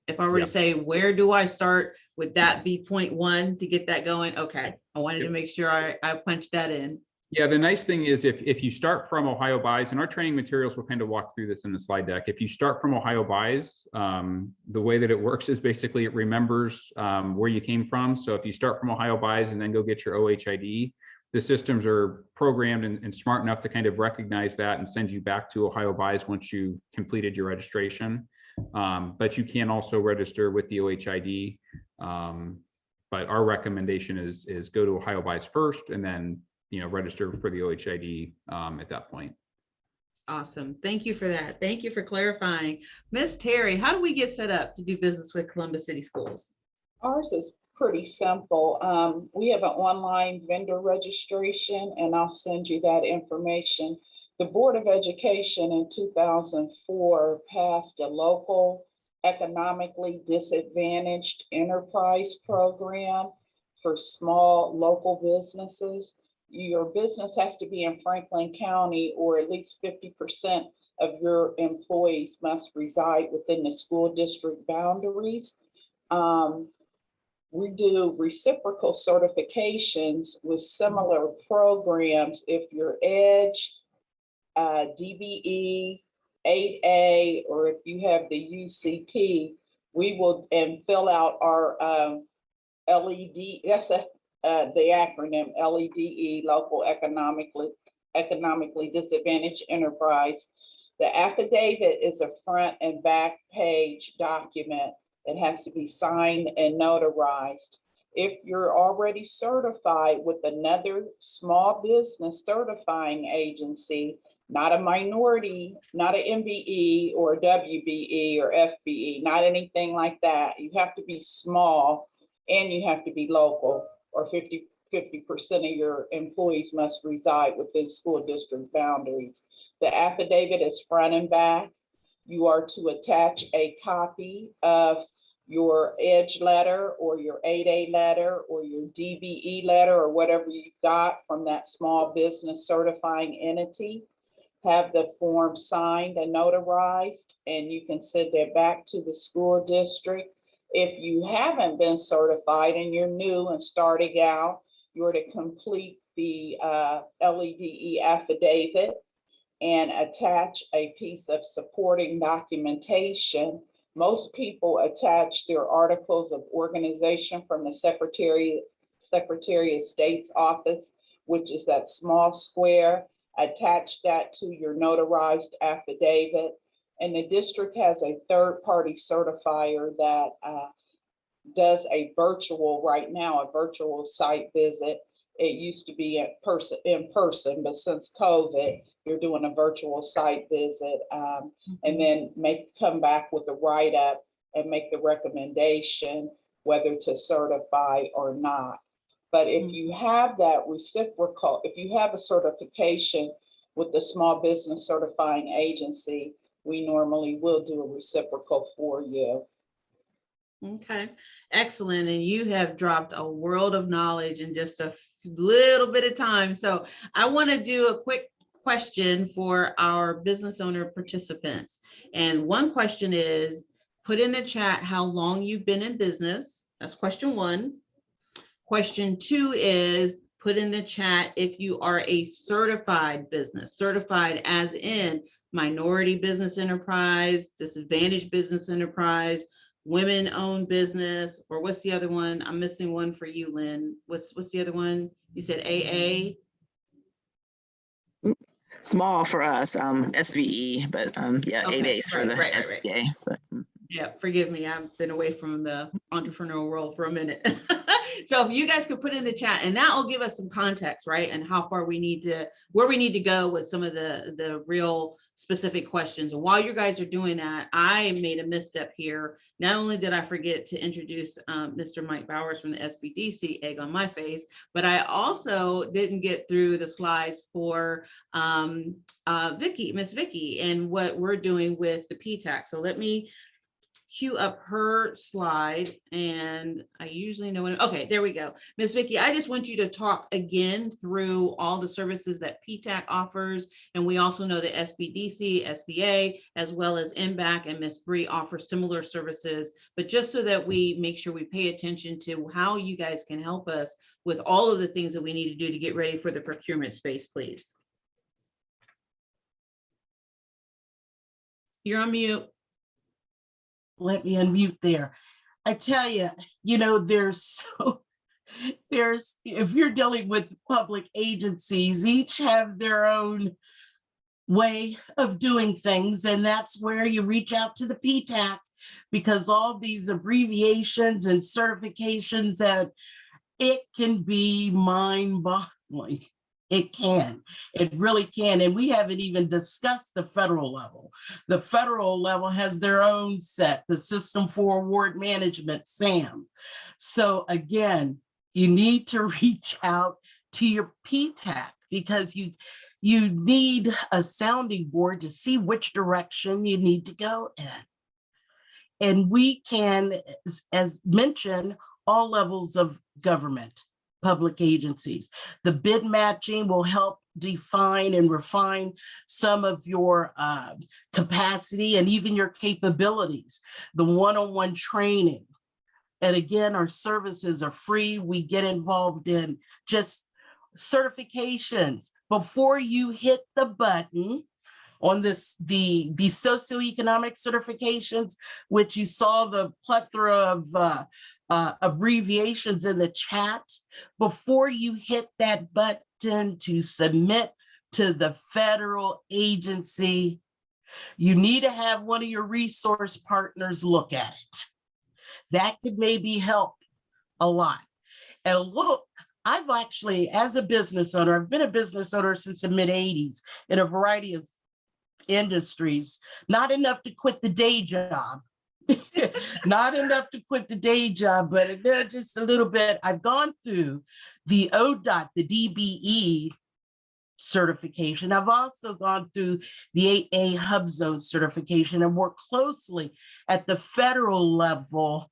if I were to say, where do I start? Would that be point one to get that going? Okay. I wanted to make sure I punched that in. Yeah, the nice thing is if you start from Ohio Buys, and our training materials will kind of walk through this in the slide deck. If you start from Ohio Buys, the way that it works is basically it remembers where you came from. So if you start from Ohio Buys and then go get your OHID, the systems are programmed and smart enough to kind of recognize that and send you back to Ohio Buys once you've completed your registration. But you can also register with the OHID. But our recommendation is go to Ohio Buys first and then register for the OHID at that point. Awesome. Thank you for that. Thank you for clarifying. Ms. Terry, how do we get set up to do business with Columbus City Schools? Ours is pretty simple. We have an online vendor registration, and I'll send you that information. The Board of Education in 2004 passed a local economically disadvantaged enterprise program for small local businesses. Your business has to be in Franklin County, or at least 50% of your employees must reside within the school district boundaries. We do reciprocal certifications with similar programs. If you're EDGE, DBE, 8A, or if you have the UCP, we will fill out our LED, that's the acronym LEDE, Local Economically Disadvantaged Enterprise. The affidavit is a front and back page document. It has to be signed and notarized. If you're already certified with another small business certifying agency, not a minority, not an MBE or WBE or FBE, not anything like that. You have to be small and you have to be local, or 50% of your employees must reside within school district boundaries. The affidavit is front and back. You are to attach a copy of your EDGE letter or your 8A letter or your DBE letter or whatever you got from that small business certifying entity. Have the form signed and notarized, and you can send it back to the school district. If you haven't been certified and you're new and starting out, you're to complete the LEDE affidavit and attach a piece of supporting documentation. Most people attach their articles of organization from the Secretary of State's office, which is that small square. Attach that to your notarized affidavit. And the district has a third-party certifier that does a virtual, right now, a virtual site visit. It used to be in person, but since COVID, you're doing a virtual site visit, and then come back with a write-up and make the recommendation whether to certify or not. But if you have that reciprocal, if you have a certification with the small business certifying agency, we normally will do a reciprocal for you. Okay, excellent. And you have dropped a world of knowledge in just a little bit of time. So I want to do a quick question for our business owner participants. And one question is, put in the chat how long you've been in business. That's question one. Question two is, put in the chat if you are a certified business, certified as in minority business enterprise, disadvantaged business enterprise, women-owned business, or what's the other one? I'm missing one for you, Lynn. What's the other one? You said AA? Small for us, SVE, but yeah, Okay, 8A's for the SBA. But. Yeah, forgive me. I've been away from the entrepreneurial world for a minute. So if you guys could put in the chat, and that will give us some context, right? And how far we need to, where we need to go with some of the real specific questions. And while you guys are doing that, I made a misstep here. Not only did I forget to introduce Mr. Mike Bowers from the SBDC, egg on my face, but I also didn't get through the slides for Miss Vicky, and what we're doing with the PTAC. So let me cue up her slide, and I usually know when. Okay, there we go. Miss Vicky, I just want you to talk again through all the services that PTAC offers, and we also know that SBDC, SBA, as well as MBAC and Miss Bree offer similar services, but just so that we make sure we pay attention to how you guys can help us with all of the things that we need to do to get ready for the procurement space, please. You're on mute. Let me unmute there. I tell you, if you're dealing with public agencies, each have their own way of doing things. And that's where you reach out to the PTAC, because all these abbreviations and certifications, that it can be mind-boggling. It really can. And we haven't even discussed the federal level. The federal level has their own set, the System for Award Management, SAM. So again, you need to reach out to your PTAC, because you need a sounding board to see which direction you need to go in. And we can, as mentioned, all levels of government, public agencies. The bid matching will help define and refine some of your capacity and even your capabilities. The one-on-one training. And again, our services are free. We get involved in just certifications. Before you hit the button on the socioeconomic certifications, which you saw the plethora of abbreviations in the chat, before you hit that button to submit to the federal agency, you need to have one of your resource partners look at it. That could maybe help a lot. And I've actually, as a business owner, I've been a business owner since the mid-'80s in a variety of industries, not enough to quit the day job. Not enough to quit the day job, but just a little bit. I've gone through the ODOT, the DBE certification. I've also gone through the 8A Hub Zone certification, and work closely at the federal level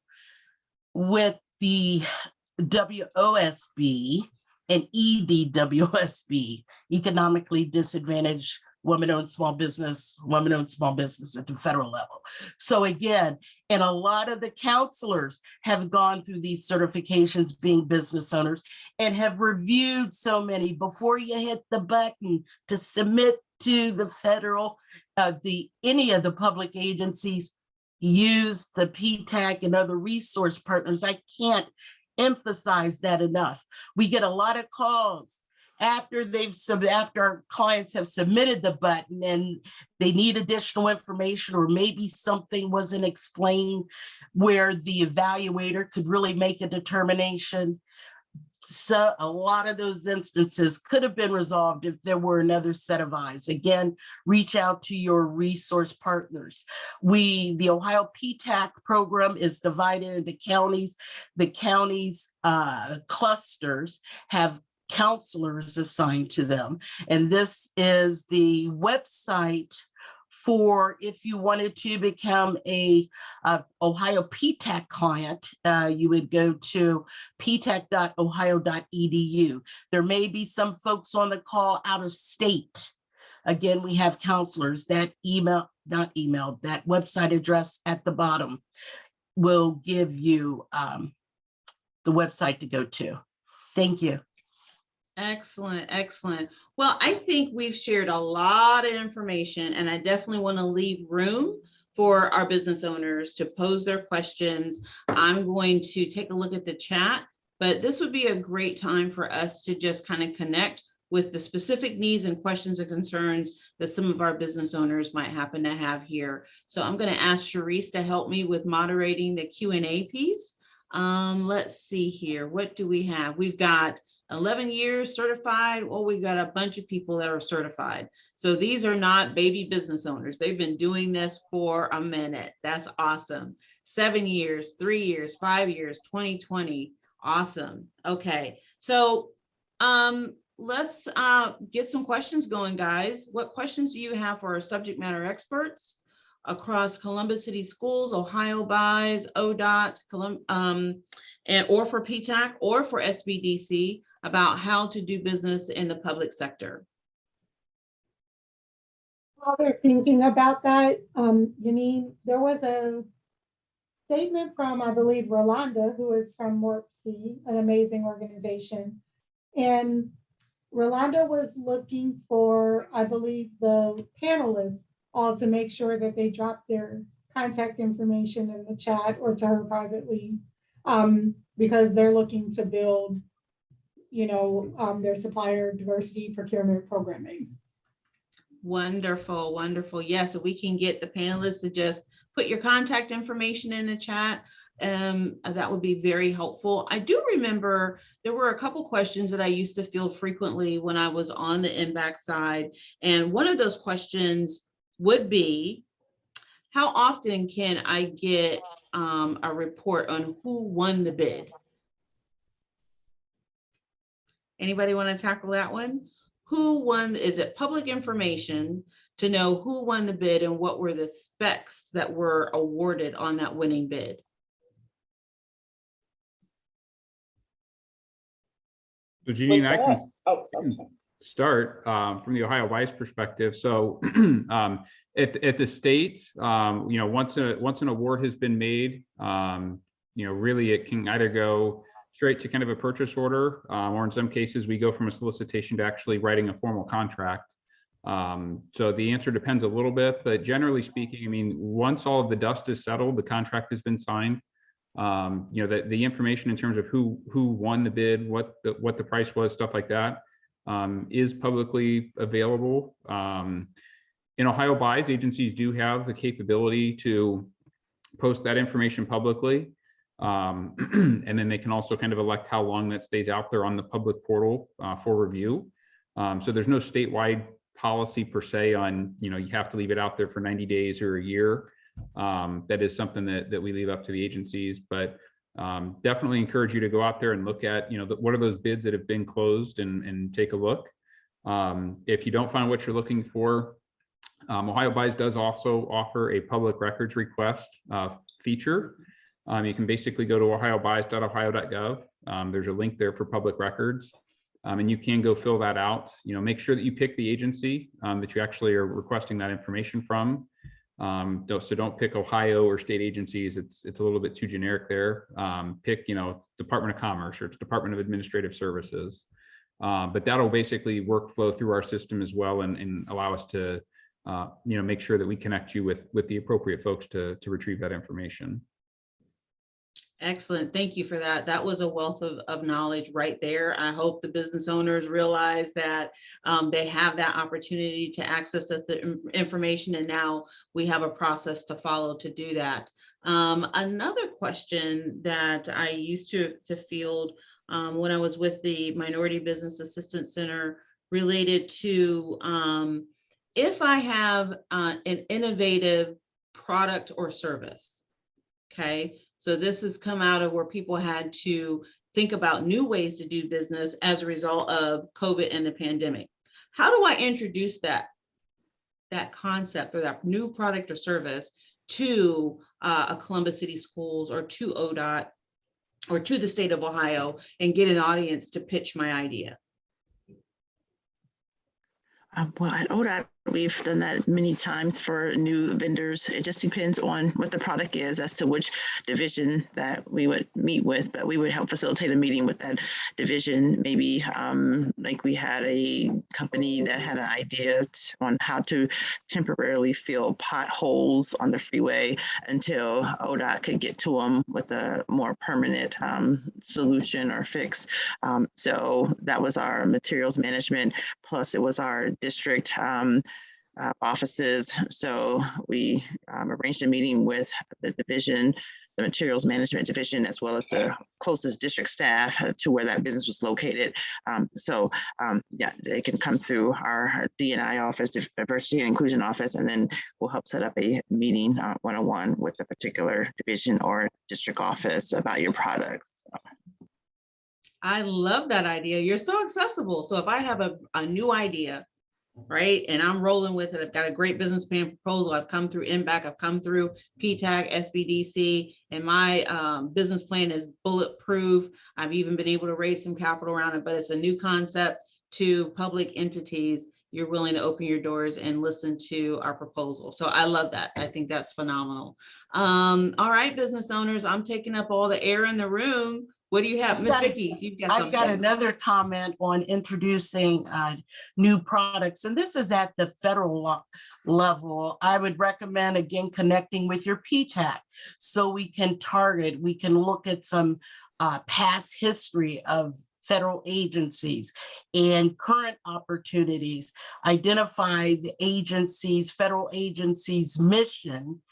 with the WOSB and EDWSB, Economically Disadvantaged Women-Owned Small Business at the federal level. So again, and a lot of the counselors have gone through these certifications being business owners and have reviewed so many. Before you hit the button to submit to the federal, any of the public agencies, use the PTAC and other resource partners. I can't emphasize that enough. We get a lot of calls after our clients have submitted the button and they need additional information, or maybe something wasn't explained where the evaluator could really make a determination. So a lot of those instances could have been resolved if there were another set of eyes. Again, reach out to your resource partners. The Ohio PTAC program is divided into counties. The counties clusters have counselors assigned to them. And this is the website for if you wanted to become a Ohio PTAC client, you would go to ptac.ohio.edu. There may be some folks on the call out of state. Again, we have counselors. That that website address at the bottom will give you the website to go to. Thank you. Excellent, excellent. Well, I think we've shared a lot of information, and I definitely want to leave room for our business owners to pose their questions. I'm going to take a look at the chat, but this would be a great time for us to just kind of connect with the specific needs and questions and concerns that some of our business owners might happen to have here. So I'm going to ask Sharice to help me with moderating the Q&A piece. Let's see here. What do we have? We've got 11 years certified. Well, we've got a bunch of people that are certified. So these are not baby business owners. They've been doing this for a minute. That's awesome. 7 years, 3 years, 5 years, 2020. Awesome. Okay. So let's get some questions going, guys. What questions do you have for our subject matter experts across Columbus City Schools, Ohio Buys, ODOT, or for PTAC or for SBDC about how to do business in the public sector? While they're thinking about that, Janine, there was a statement from, I believe, Rolanda, who is from WorkC, an amazing organization. And Rolanda was looking for, I believe, the panelists all to make sure that they drop their contact information in the chat or to her privately, because they're looking to build, their supplier diversity procurement programming. Wonderful, wonderful. Yes, so we can get the panelists to just put your contact information in the chat. That would be very helpful. I do remember there were a couple questions that I used to field frequently when I was on the MBAC side. And one of those questions would be, how often can I get a report on who won the bid? Anybody want to tackle that one? Who won? Is it public information to know who won the bid and what were the specs that were awarded on that winning bid? So Janine, I can Okay. start from the Ohio Buys perspective. So at the state, once an award has been made, really it can either go straight to kind of a purchase order, or in some cases we go from a solicitation to actually writing a formal contract. So the answer depends a little bit, but generally speaking, I mean, once all of the dust is settled, the contract has been signed. The information in terms of who won the bid, what the price was, stuff like that, is publicly available. In Ohio Buys, agencies do have the capability to post that information publicly. And then they can also kind of elect how long that stays out there on the public portal for review. So there's no statewide policy per se on, you have to leave it out there for 90 days or a year. That is something that we leave up to the agencies, but definitely encourage you to go out there and look at, what are those bids that have been closed and take a look. If you don't find what you're looking for, Ohio Buys does also offer a public records request feature. You can basically go to ohiobuys.ohio.gov. There's a link there for public records, and you can go fill that out. Make sure that you pick the agency that you actually are requesting that information from. So don't pick Ohio or state agencies. It's a little bit too generic there. Pick, Department of Commerce or it's Department of Administrative Services. But that'll basically workflow through our system as well and allow us to, make sure that we connect you with the appropriate folks to retrieve that information. Excellent. Thank you for that. That was a wealth of knowledge right there. I hope the business owners realize that they have that opportunity to access the information, and now we have a process to follow to do that. Another question that I used to field when I was with the Minority Business Assistance Center related to if I have an innovative product or service, okay? So this has come out of where people had to think about new ways to do business as a result of COVID and the pandemic. How do I introduce that concept or that new product or service to a Columbus City Schools or to ODOT or to the state of Ohio and get an audience to pitch my idea? Well, at ODOT, We've done that many times for new vendors. It just depends on what the product is as to which division that we would meet with, but we would help facilitate a meeting with that division. Maybe like we had a company that had an idea on how to temporarily fill potholes on the freeway until ODOT could get to them with a more permanent solution or fix. So that was our materials management, plus it was our district offices. So we arranged a meeting with the division, the materials management division, as well as the closest district staff to where that business was located. Yeah, they can come through our D&I office, diversity and inclusion office, and then we'll help set up a meeting one-on-one with the particular division or district office about your products. I love that idea. You're so accessible. So if I have a new idea, right, and I'm rolling with it, I've got a great business plan proposal, I've come through MBAC, I've come through PTAC, SBDC, and my business plan is bulletproof. I've even been able to raise some capital around it, but it's a new concept to public entities. You're willing to open your doors and listen to our proposal. So I love that. I think that's phenomenal. All right, business owners, I'm taking up all the air in the room. What do you have? Miss Vicky, you've got something. I've got another comment on introducing new products, and this is at the federal level. I would recommend, again, connecting with your PTAC so we can target, we can look at some past history of federal agencies and current opportunities, identify the agencies, federal agencies' mission,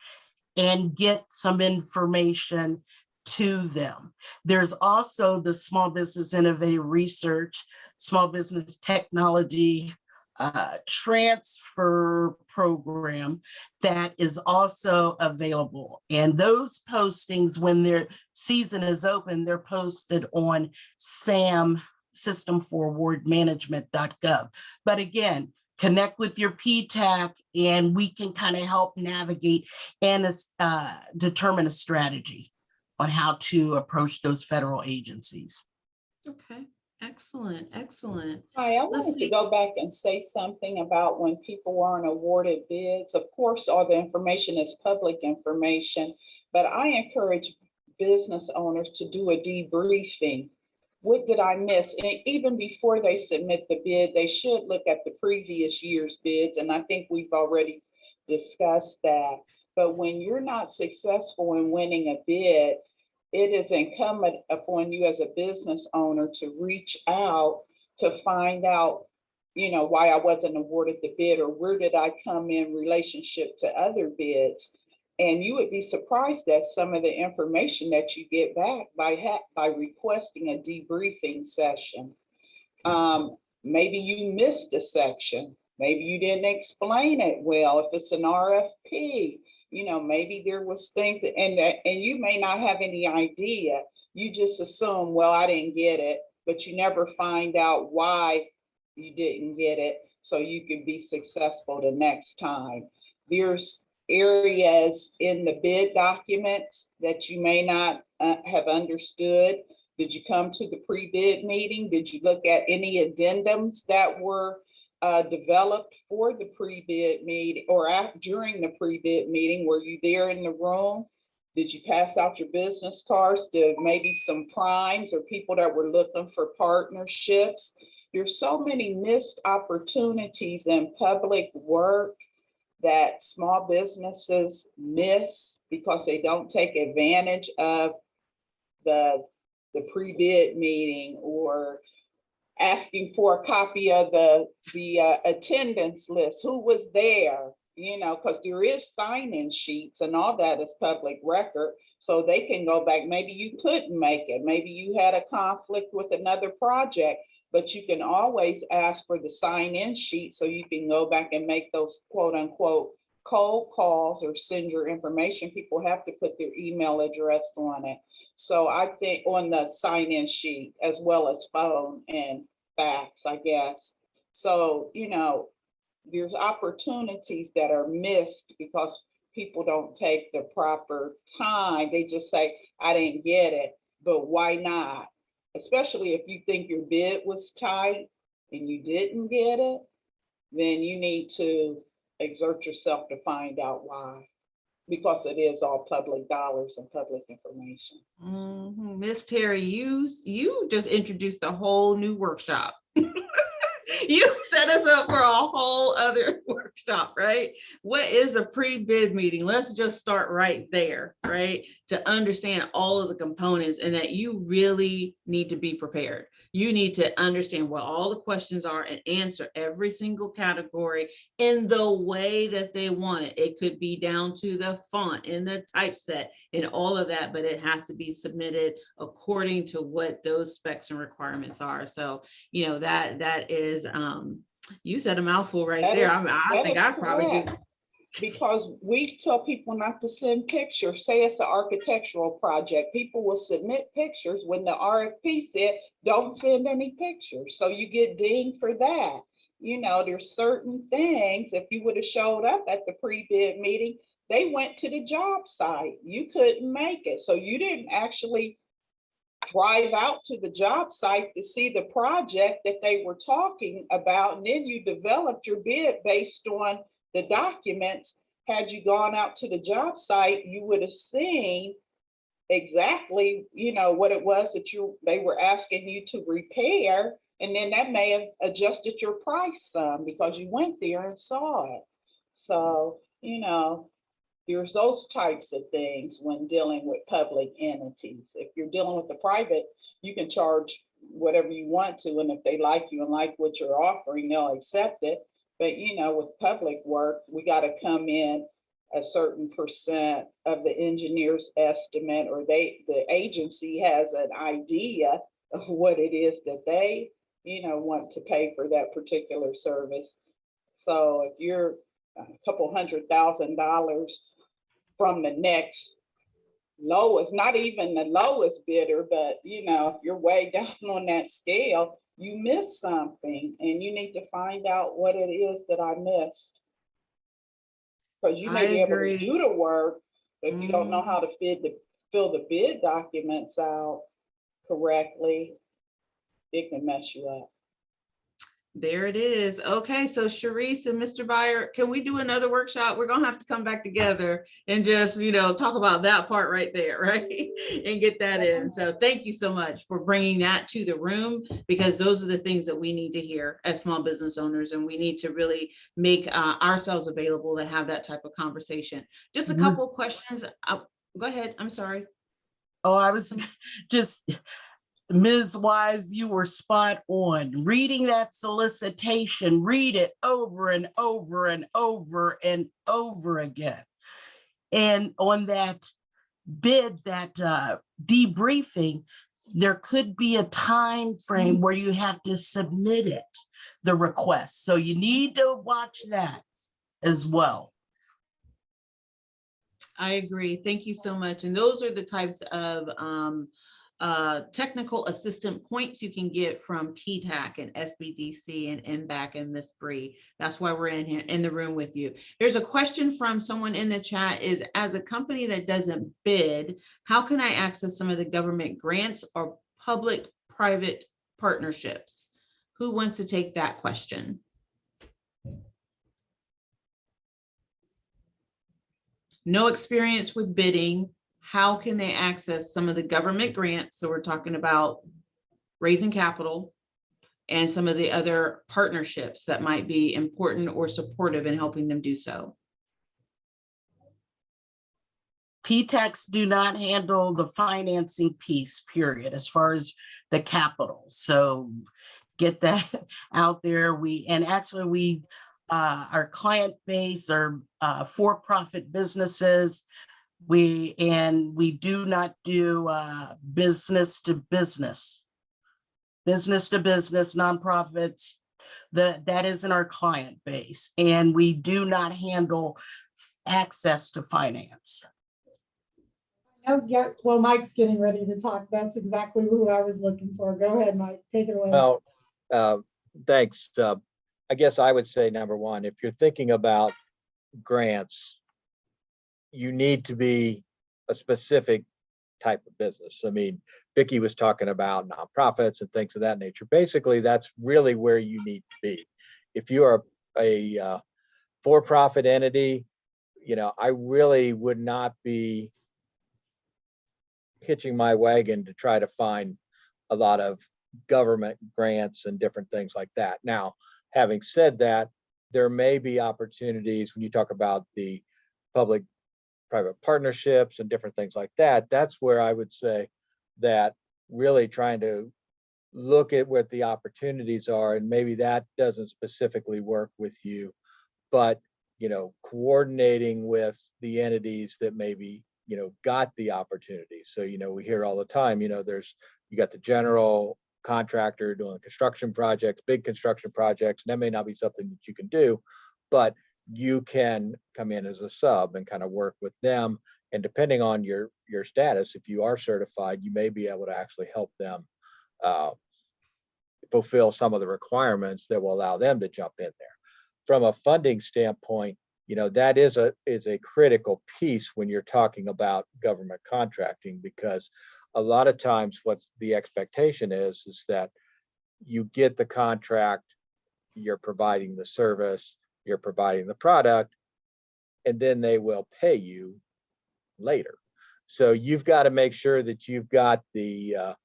and get some information to them. There's also the Small Business Innovative Research, Small Business Technology Transfer Program that is also available. And those postings, when their season is open, they're posted on SAM, systemforwardmanagement.gov. But again, connect with your PTAC and we can kind of help navigate and determine a strategy on how to approach those federal agencies. Okay, excellent, excellent. Hi, I wanted to go back and say something about when people aren't awarded bids. Of course, all the information is public information, but I encourage business owners to do a debriefing. What did I miss? And even before they submit the bid, they should look at the previous year's bids. And I think we've already discussed that. But when you're not successful in winning a bid, it is incumbent upon you as a business owner to reach out to find out, you know, why I wasn't awarded the bid or where did I come in relationship to other bids. And you would be surprised at some of the information that you get back by requesting a debriefing session. Maybe you missed a section. Maybe you didn't explain it well. If it's an RFP, you know, maybe there was things that, and you may not have any idea. You just assume, well, I didn't get it, but you never find out why you didn't get it so you can be successful the next time. There's areas in the bid documents that you may not have understood. Did you come to the pre-bid meeting? Did you look at any addendums that were developed for the pre-bid meeting or during the pre-bid meeting? Were you there in the room? Did you pass out your business cards to maybe some primes or people that were looking for partnerships? There's so many missed opportunities in public work that small businesses miss because they don't take advantage of the pre-bid meeting or asking for a copy of the attendance list, who was there, you know, because there is sign-in sheets and all that is public record. So they can go back, maybe you couldn't make it, maybe you had a conflict with another project, but you can always ask for the sign-in sheet so you can go back and make those quote unquote cold calls or send your information. People have to put their email address on it. So I think on the sign-in sheet as well as phone and fax, I guess. So, you know, there's opportunities that are missed because people don't take the proper time. They just say, I didn't get it, but why not? Especially if you think your bid was tight and you didn't get it, then you need to exert yourself to find out why, because it is all public dollars and public information. Miss Terry, you just introduced a whole new workshop. You set us up for a whole other workshop, right? What is a pre-bid meeting? Let's just start right there, right? To understand all of the components, and that you really need to be prepared. You need to understand what all the questions are and answer every single category in the way that they want it. It could be down to the font and the typeset and all of that, but it has to be submitted according to what those specs and requirements are. So, you know, that is, you said a mouthful right there. I think I probably just. Because we tell people not to send pictures. Say it's an architectural project, people will submit pictures when the RFP said, don't send any pictures. So you get dinged for that. You know, there's certain things, if you would have showed up at the pre-bid meeting, they went to the job site. You couldn't make it. So you didn't actually drive out to the job site to see the project that they were talking about. And then you developed your bid based on the documents. Had you gone out to the job site, you would have seen exactly, you know, what it was that they were asking you to repair. And then that may have adjusted your price some because you went there and saw it. So, you know, there's those types of things when dealing with public entities. If you're dealing with the private, you can charge whatever you want to. And if they like you and like what you're offering, they'll accept it. But, you know, with public work, we got to come in a certain percent of the engineer's estimate, or the agency has an idea of what it is that they, you know, want to pay for that particular service. So if you're a couple $100,000 from the next lowest, not even the lowest bidder, but, you know, if you're way down on that scale, you miss something, and you need to find out what it is that I missed. Because you may be able to do the work, but if you don't know how to fill the bid documents out correctly, it can mess you up. There it is. Okay, so Sharice and Mr. Byer, can we do another workshop? We're gonna have to come back together and just, you know, talk about that part right there, right? And get that in. So thank you so much for bringing that to the room, because those are the things that we need to hear as small business owners, and we need to really make ourselves available to have that type of conversation. Just a couple of questions. Go ahead. I'm sorry. Oh, I was just, Ms. Wise, you were spot on. Reading that solicitation, read it over and over and over and over again. And on that bid, that debriefing, there could be a time frame where you have to submit it, the request. So you need to watch that as well. I agree. Thank you so much. And those are the types of technical assistant points you can get from PTAC and SBDC and NBAC and Ms. Bree. That's why we're in here in the room with you. There's a question from someone in the chat is, as a company that doesn't bid, how can I access some of the government grants or public-private partnerships? Who wants to take that question? No experience with bidding. How can they access some of the government grants? So we're talking about raising capital and some of the other partnerships that might be important or supportive in helping them do so. PTACs do not handle the financing piece, period, as far as the capital. So get that out there. Our client base are for-profit businesses. We do not do business to business, nonprofits. That isn't our client base, and we do not handle access to finance. Oh, yeah, well, Mike's getting ready to talk. That's exactly who I was looking for. Go ahead, Mike, take it away. Well, thanks. I guess I would say, number one, if you're thinking about grants, you need to be a specific type of business. I mean, Vicky was talking about nonprofits and things of that nature. Basically, that's really where you need to be. If you are a for-profit entity, I really would not be hitching my wagon to try to find a lot of government grants and different things like that. Now, having said that, there may be opportunities when you talk about the public-private partnerships and different things like that. That's where I would say that really trying to look at what the opportunities are, and maybe that doesn't specifically work with you, but coordinating with the entities that maybe got the opportunity. So we hear all the time, you got the general contractor doing construction projects, big construction projects, and that may not be something that you can do, but you can come in as a sub and kind of work with them. And depending on your status, if you are certified, you may be able to actually help them fulfill some of the requirements that will allow them to jump in there. From a funding standpoint, that is a critical piece when you're talking about government contracting, because a lot of times what's the expectation is that you get the contract, you're providing the service, you're providing the product, and then they will pay you later. So you've got to make sure that you've got the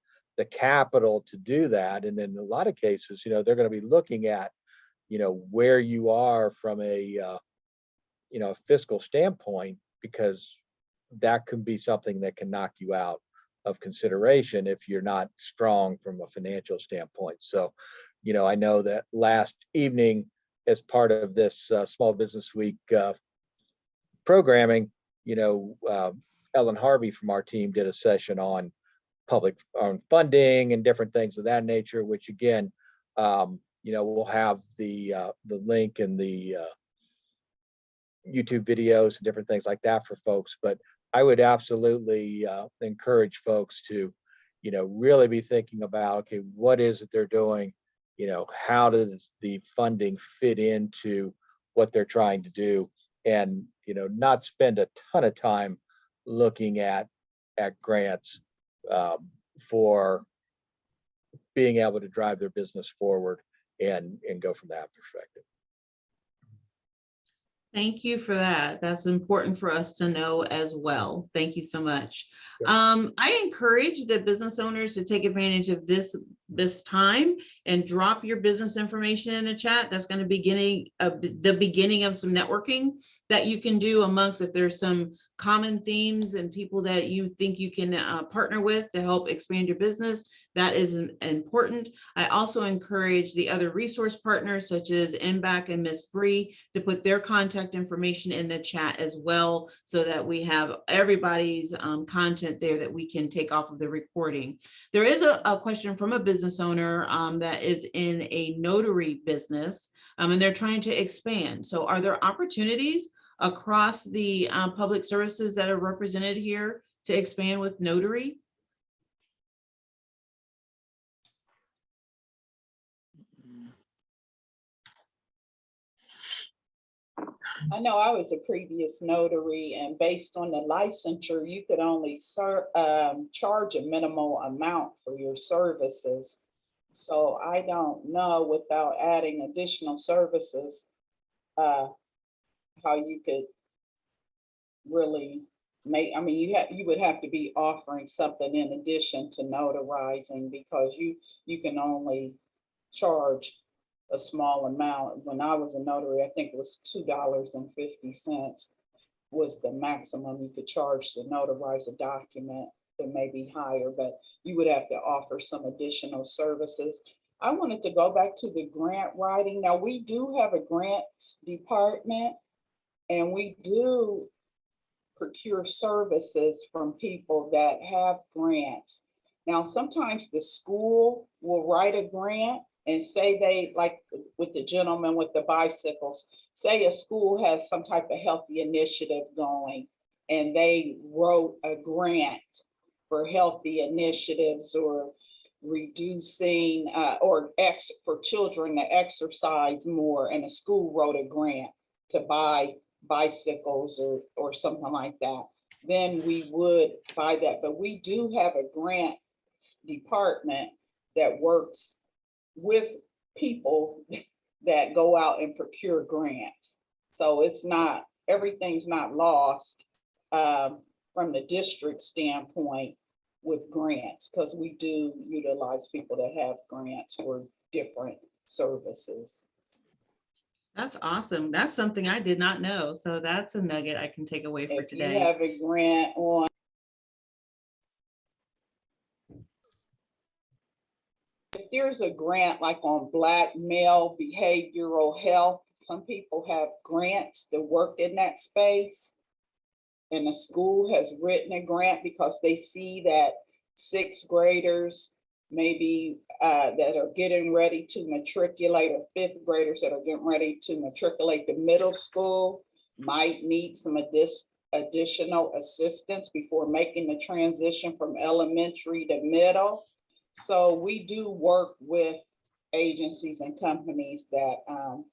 capital to do that. And in a lot of cases, they're going to be looking at, where you are from a fiscal standpoint, because that can be something that can knock you out of consideration if you're not strong from a financial standpoint. So, I know that last evening, as part of this Small Business Week programming, Ellen Harvey from our team did a session on funding and different things of that nature, which again, we'll have the link in the YouTube videos and different things like that for folks. But I would absolutely encourage folks to, really be thinking about, okay, what is it they're doing? How does the funding fit into what they're trying to do? And, not spend a ton of time looking at grants for being able to drive their business forward and go from that perspective. Thank you for that. That's important for us to know as well. Thank you so much. Sure. I encourage the business owners to take advantage of this time and drop your business information in the chat. That's going to be the beginning of some networking that you can do amongst, if there's some common themes and people that you think you can partner with to help expand your business. That is important. I also encourage the other resource partners such as MBAC and Miss Bree to put their contact information in the chat as well, so that we have everybody's content there that we can take off of the recording. There is a question from a business owner that is in a notary business and they're trying to expand. So are there opportunities across the public services that are represented here to expand with notary? I know I was a previous notary, and based on the licensure, you could only charge a minimal amount for your services. So I don't know, without adding additional services, how you could really you would have to be offering something in addition to notarizing, because you can only charge a small amount. When I was a notary, I think it was $2.50 was the maximum you could charge to notarize a document. It may be higher, but you would have to offer some additional services. I wanted to go back to the grant writing. Now, we do have a grants department, and we do procure services from people that have grants. Now, sometimes the school will write a grant and say they, like with the gentleman with the bicycles, say a school has some type of healthy initiative going, and they wrote a grant for healthy initiatives or reducing for children to exercise more, and a school wrote a grant to buy bicycles or something like that, then we would buy that. But we do have a grant department that works with people that go out and procure grants. So it's not, everything's not lost from the district standpoint with grants, because we do utilize people that have grants for different services. That's awesome. That's something I did not know. So that's a nugget I can take away for If you today. have a grant on, if there's a grant like on Black male behavioral health, some people have grants that work in that space. And the school has written a grant because they see that sixth graders maybe that are getting ready to matriculate, or fifth graders that are getting ready to matriculate to middle school might need some additional assistance before making the transition from elementary to middle. So we do work with agencies and companies that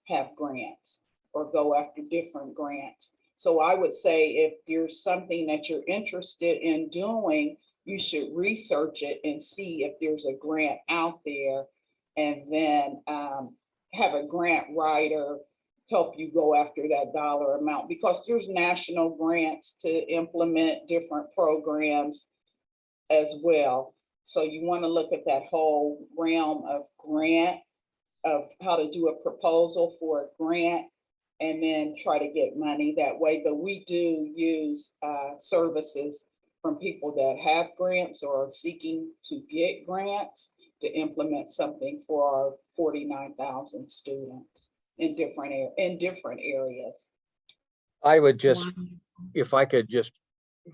have grants or go after different grants. So I would say if there's something that you're interested in doing, you should research it and see if there's a grant out there, and then have a grant writer help you go after that dollar amount, because there's national grants to implement different programs as well. So you want to look at that whole realm of grant, of how to do a proposal for a grant, and then try to get money that way. But we do use services from people that have grants or are seeking to get grants to implement something for our 49,000 students in different areas. I would just, Wow. if I could just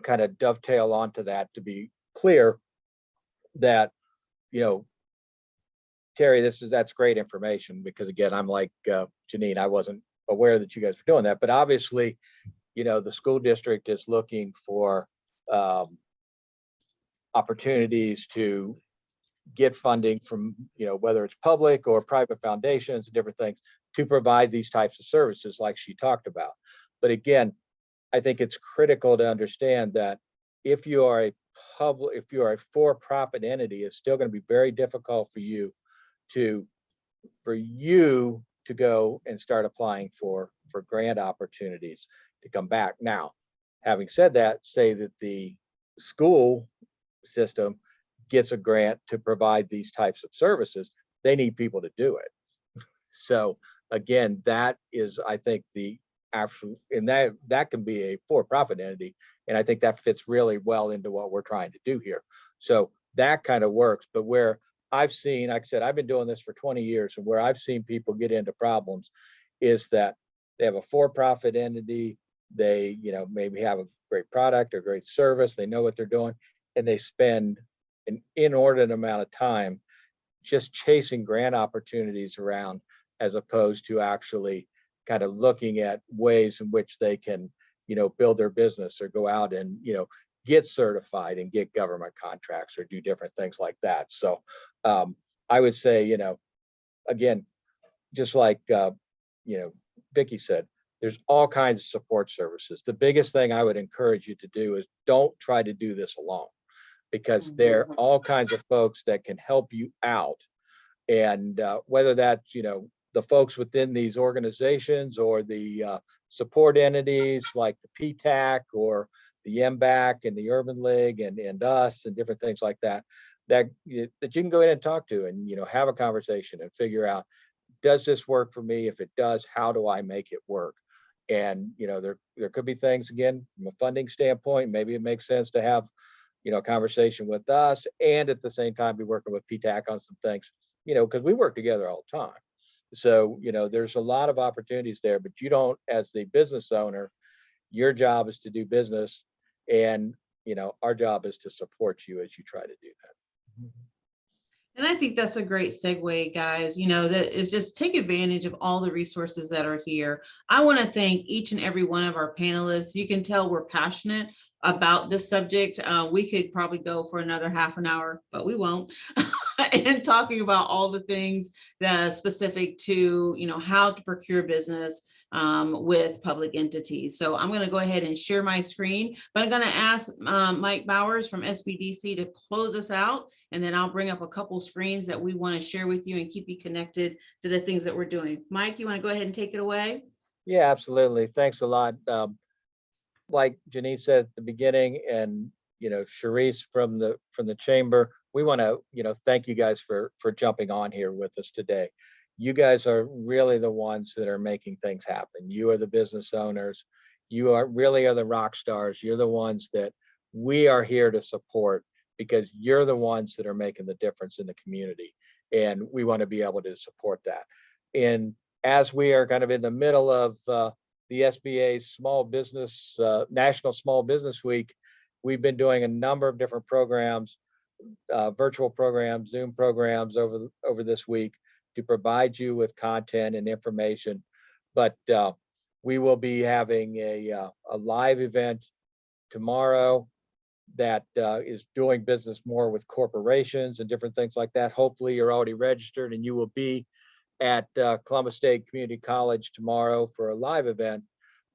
kind of dovetail onto that, to be clear that, you know, Terry, that's great information, because again, I'm like Janine, I wasn't aware that you guys were doing that, but obviously, you know, the school district is looking for opportunities to get funding from, you know, whether it's public or private foundations and different things, to provide these types of services like she talked about. But again, I think it's critical to understand that if you are a for-profit entity, it's still going to be very difficult for you to go and start applying for grant opportunities to come back. Now, having said that, say that the school system gets a grant to provide these types of services, they need people to do it. So again, that is, I think, the absolute, and that can be a for-profit entity. And I think that fits really well into what we're trying to do here. So that kind of works. But where I've seen, like I said, I've been doing this for 20 years, and where I've seen people get into problems is that they have a for-profit entity, they, you know, maybe have a great product or great service, they know what they're doing, and they spend an inordinate amount of time just chasing grant opportunities around, as opposed to actually kind of looking at ways in which they can, you know, build their business or go out and, you know, get certified and get government contracts or do different things like that. So I would say, you know, again, just like, you know, Vicky said, there's all kinds of support services. The biggest thing I would encourage you to do is don't try to do this alone, because there are all kinds of folks that can help you out. And whether that's, you know, the folks within these organizations or the support entities like the PTAC or the MBAC and the Urban League and us and different things like that, that you can go in and talk to and, you know, have a conversation and figure out, does this work for me? If it does, how do I make it work? And, you know, there could be things, again, from a funding standpoint, maybe it makes sense to have, you know, a conversation with us and at the same time be working with PTAC on some things, you know, because we work together all the time. So, you know, there's a lot of opportunities there, but you don't, as the business owner, your job is to do business, and, you know, our job is to support you as you try to do that. And I think that's a great segue, guys. You know, that is just take advantage of all the resources that are here. I want to thank each and every one of our panelists. You can tell we're passionate about this subject. We could probably go for another half an hour, but we won't. And talking about all the things that are specific to, you know, how to procure business with public entities. So I'm going to go ahead and share my screen, but I'm going to ask Mike Bowers from SBDC to close us out. And then I'll bring up a couple screens that we want to share with you and keep you connected to the things that we're doing. Mike, you want to go ahead and take it away? Yeah, absolutely. Thanks a lot. Like Janine said at the beginning, and Sharice from the chamber, we want to thank you guys for jumping on here with us today. You guys are really the ones that are making things happen. You are the business owners. You are the rock stars. You're the ones that we are here to support because you're the ones that are making the difference in the community, and we want to be able to support that. And as we are kind of in the middle of the SBA's small business, National Small Business Week, we've been doing a number of different programs, virtual programs, Zoom programs over this week to provide you with content and information. But we will be having a live event tomorrow that is doing business more with corporations and different things like that. Hopefully you're already registered and you will be at Columbus State Community College tomorrow for a live event.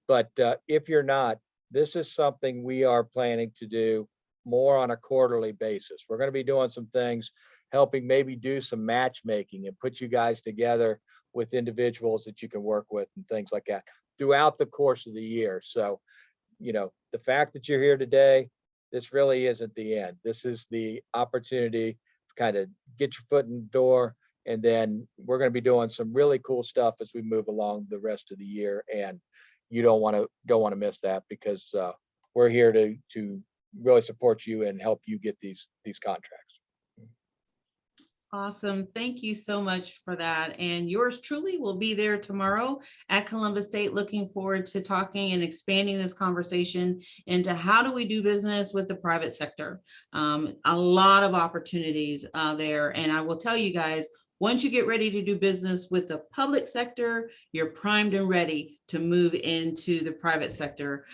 But if you're not, this is something we are planning to do more on a quarterly basis. We're going to be doing some things, helping maybe do some matchmaking and put you guys together with individuals that you can work with and things like that throughout the course of the year. So, the fact that you're here today, this really isn't the end. This is the opportunity to kind of get your foot in the door. And then we're going to be doing some really cool stuff as we move along the rest of the year. And you don't want to miss that, because we're here to really support you and help you get these contracts. Awesome. Thank you so much for that. And yours truly will be there tomorrow at Columbus State. Looking forward to talking and expanding this conversation into how do we do business with the private sector. A lot of opportunities there. And I will tell you guys, once you get ready to do business with the public sector, you're primed and ready to move into the private sector,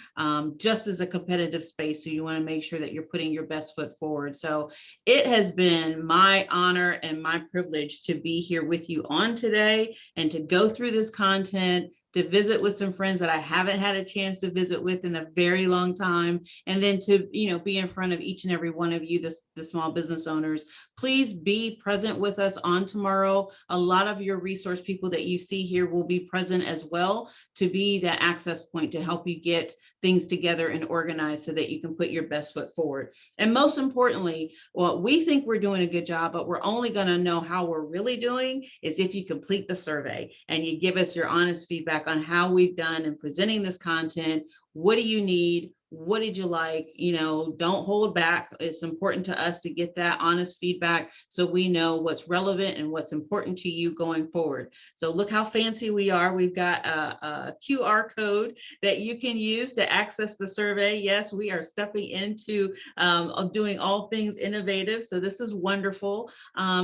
just as a competitive space. So you want to make sure that you're putting your best foot forward. So it has been my honor and my privilege to be here with you on today and to go through this content, to visit with some friends that I haven't had a chance to visit with in a very long time, and then to be in front of each and every one of you, the small business owners. Please be present with us on tomorrow. A lot of your resource people that you see here will be present as well, to be that access point to help you get things together and organized so that you can put your best foot forward. And most importantly, well, we think we're doing a good job, but we're only going to know how we're really doing is if you complete the survey and you give us your honest feedback on how we've done in presenting this content. What do you need? What did you like? Don't hold back. It's important to us to get that honest feedback so we know what's relevant and what's important to you going forward. So look how fancy we are. We've got a QR code that you can use to access the survey. Yes, we are stepping into doing all things innovative. So this is wonderful.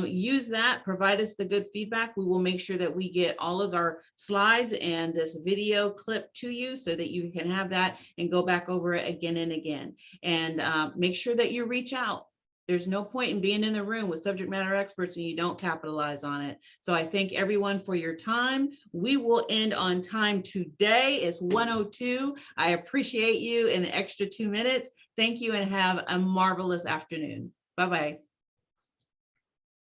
Use that, provide us the good feedback. We will make sure that we get all of our slides and this video clip to you so that you can have that and go back over it again and again. And make sure that you reach out. There's no point in being in the room with subject matter experts and you don't capitalize on it. So I thank everyone for your time. We will end on time today. It's 1:02. I appreciate you in the extra 2 minutes. Thank you and have a marvelous afternoon. Bye-bye.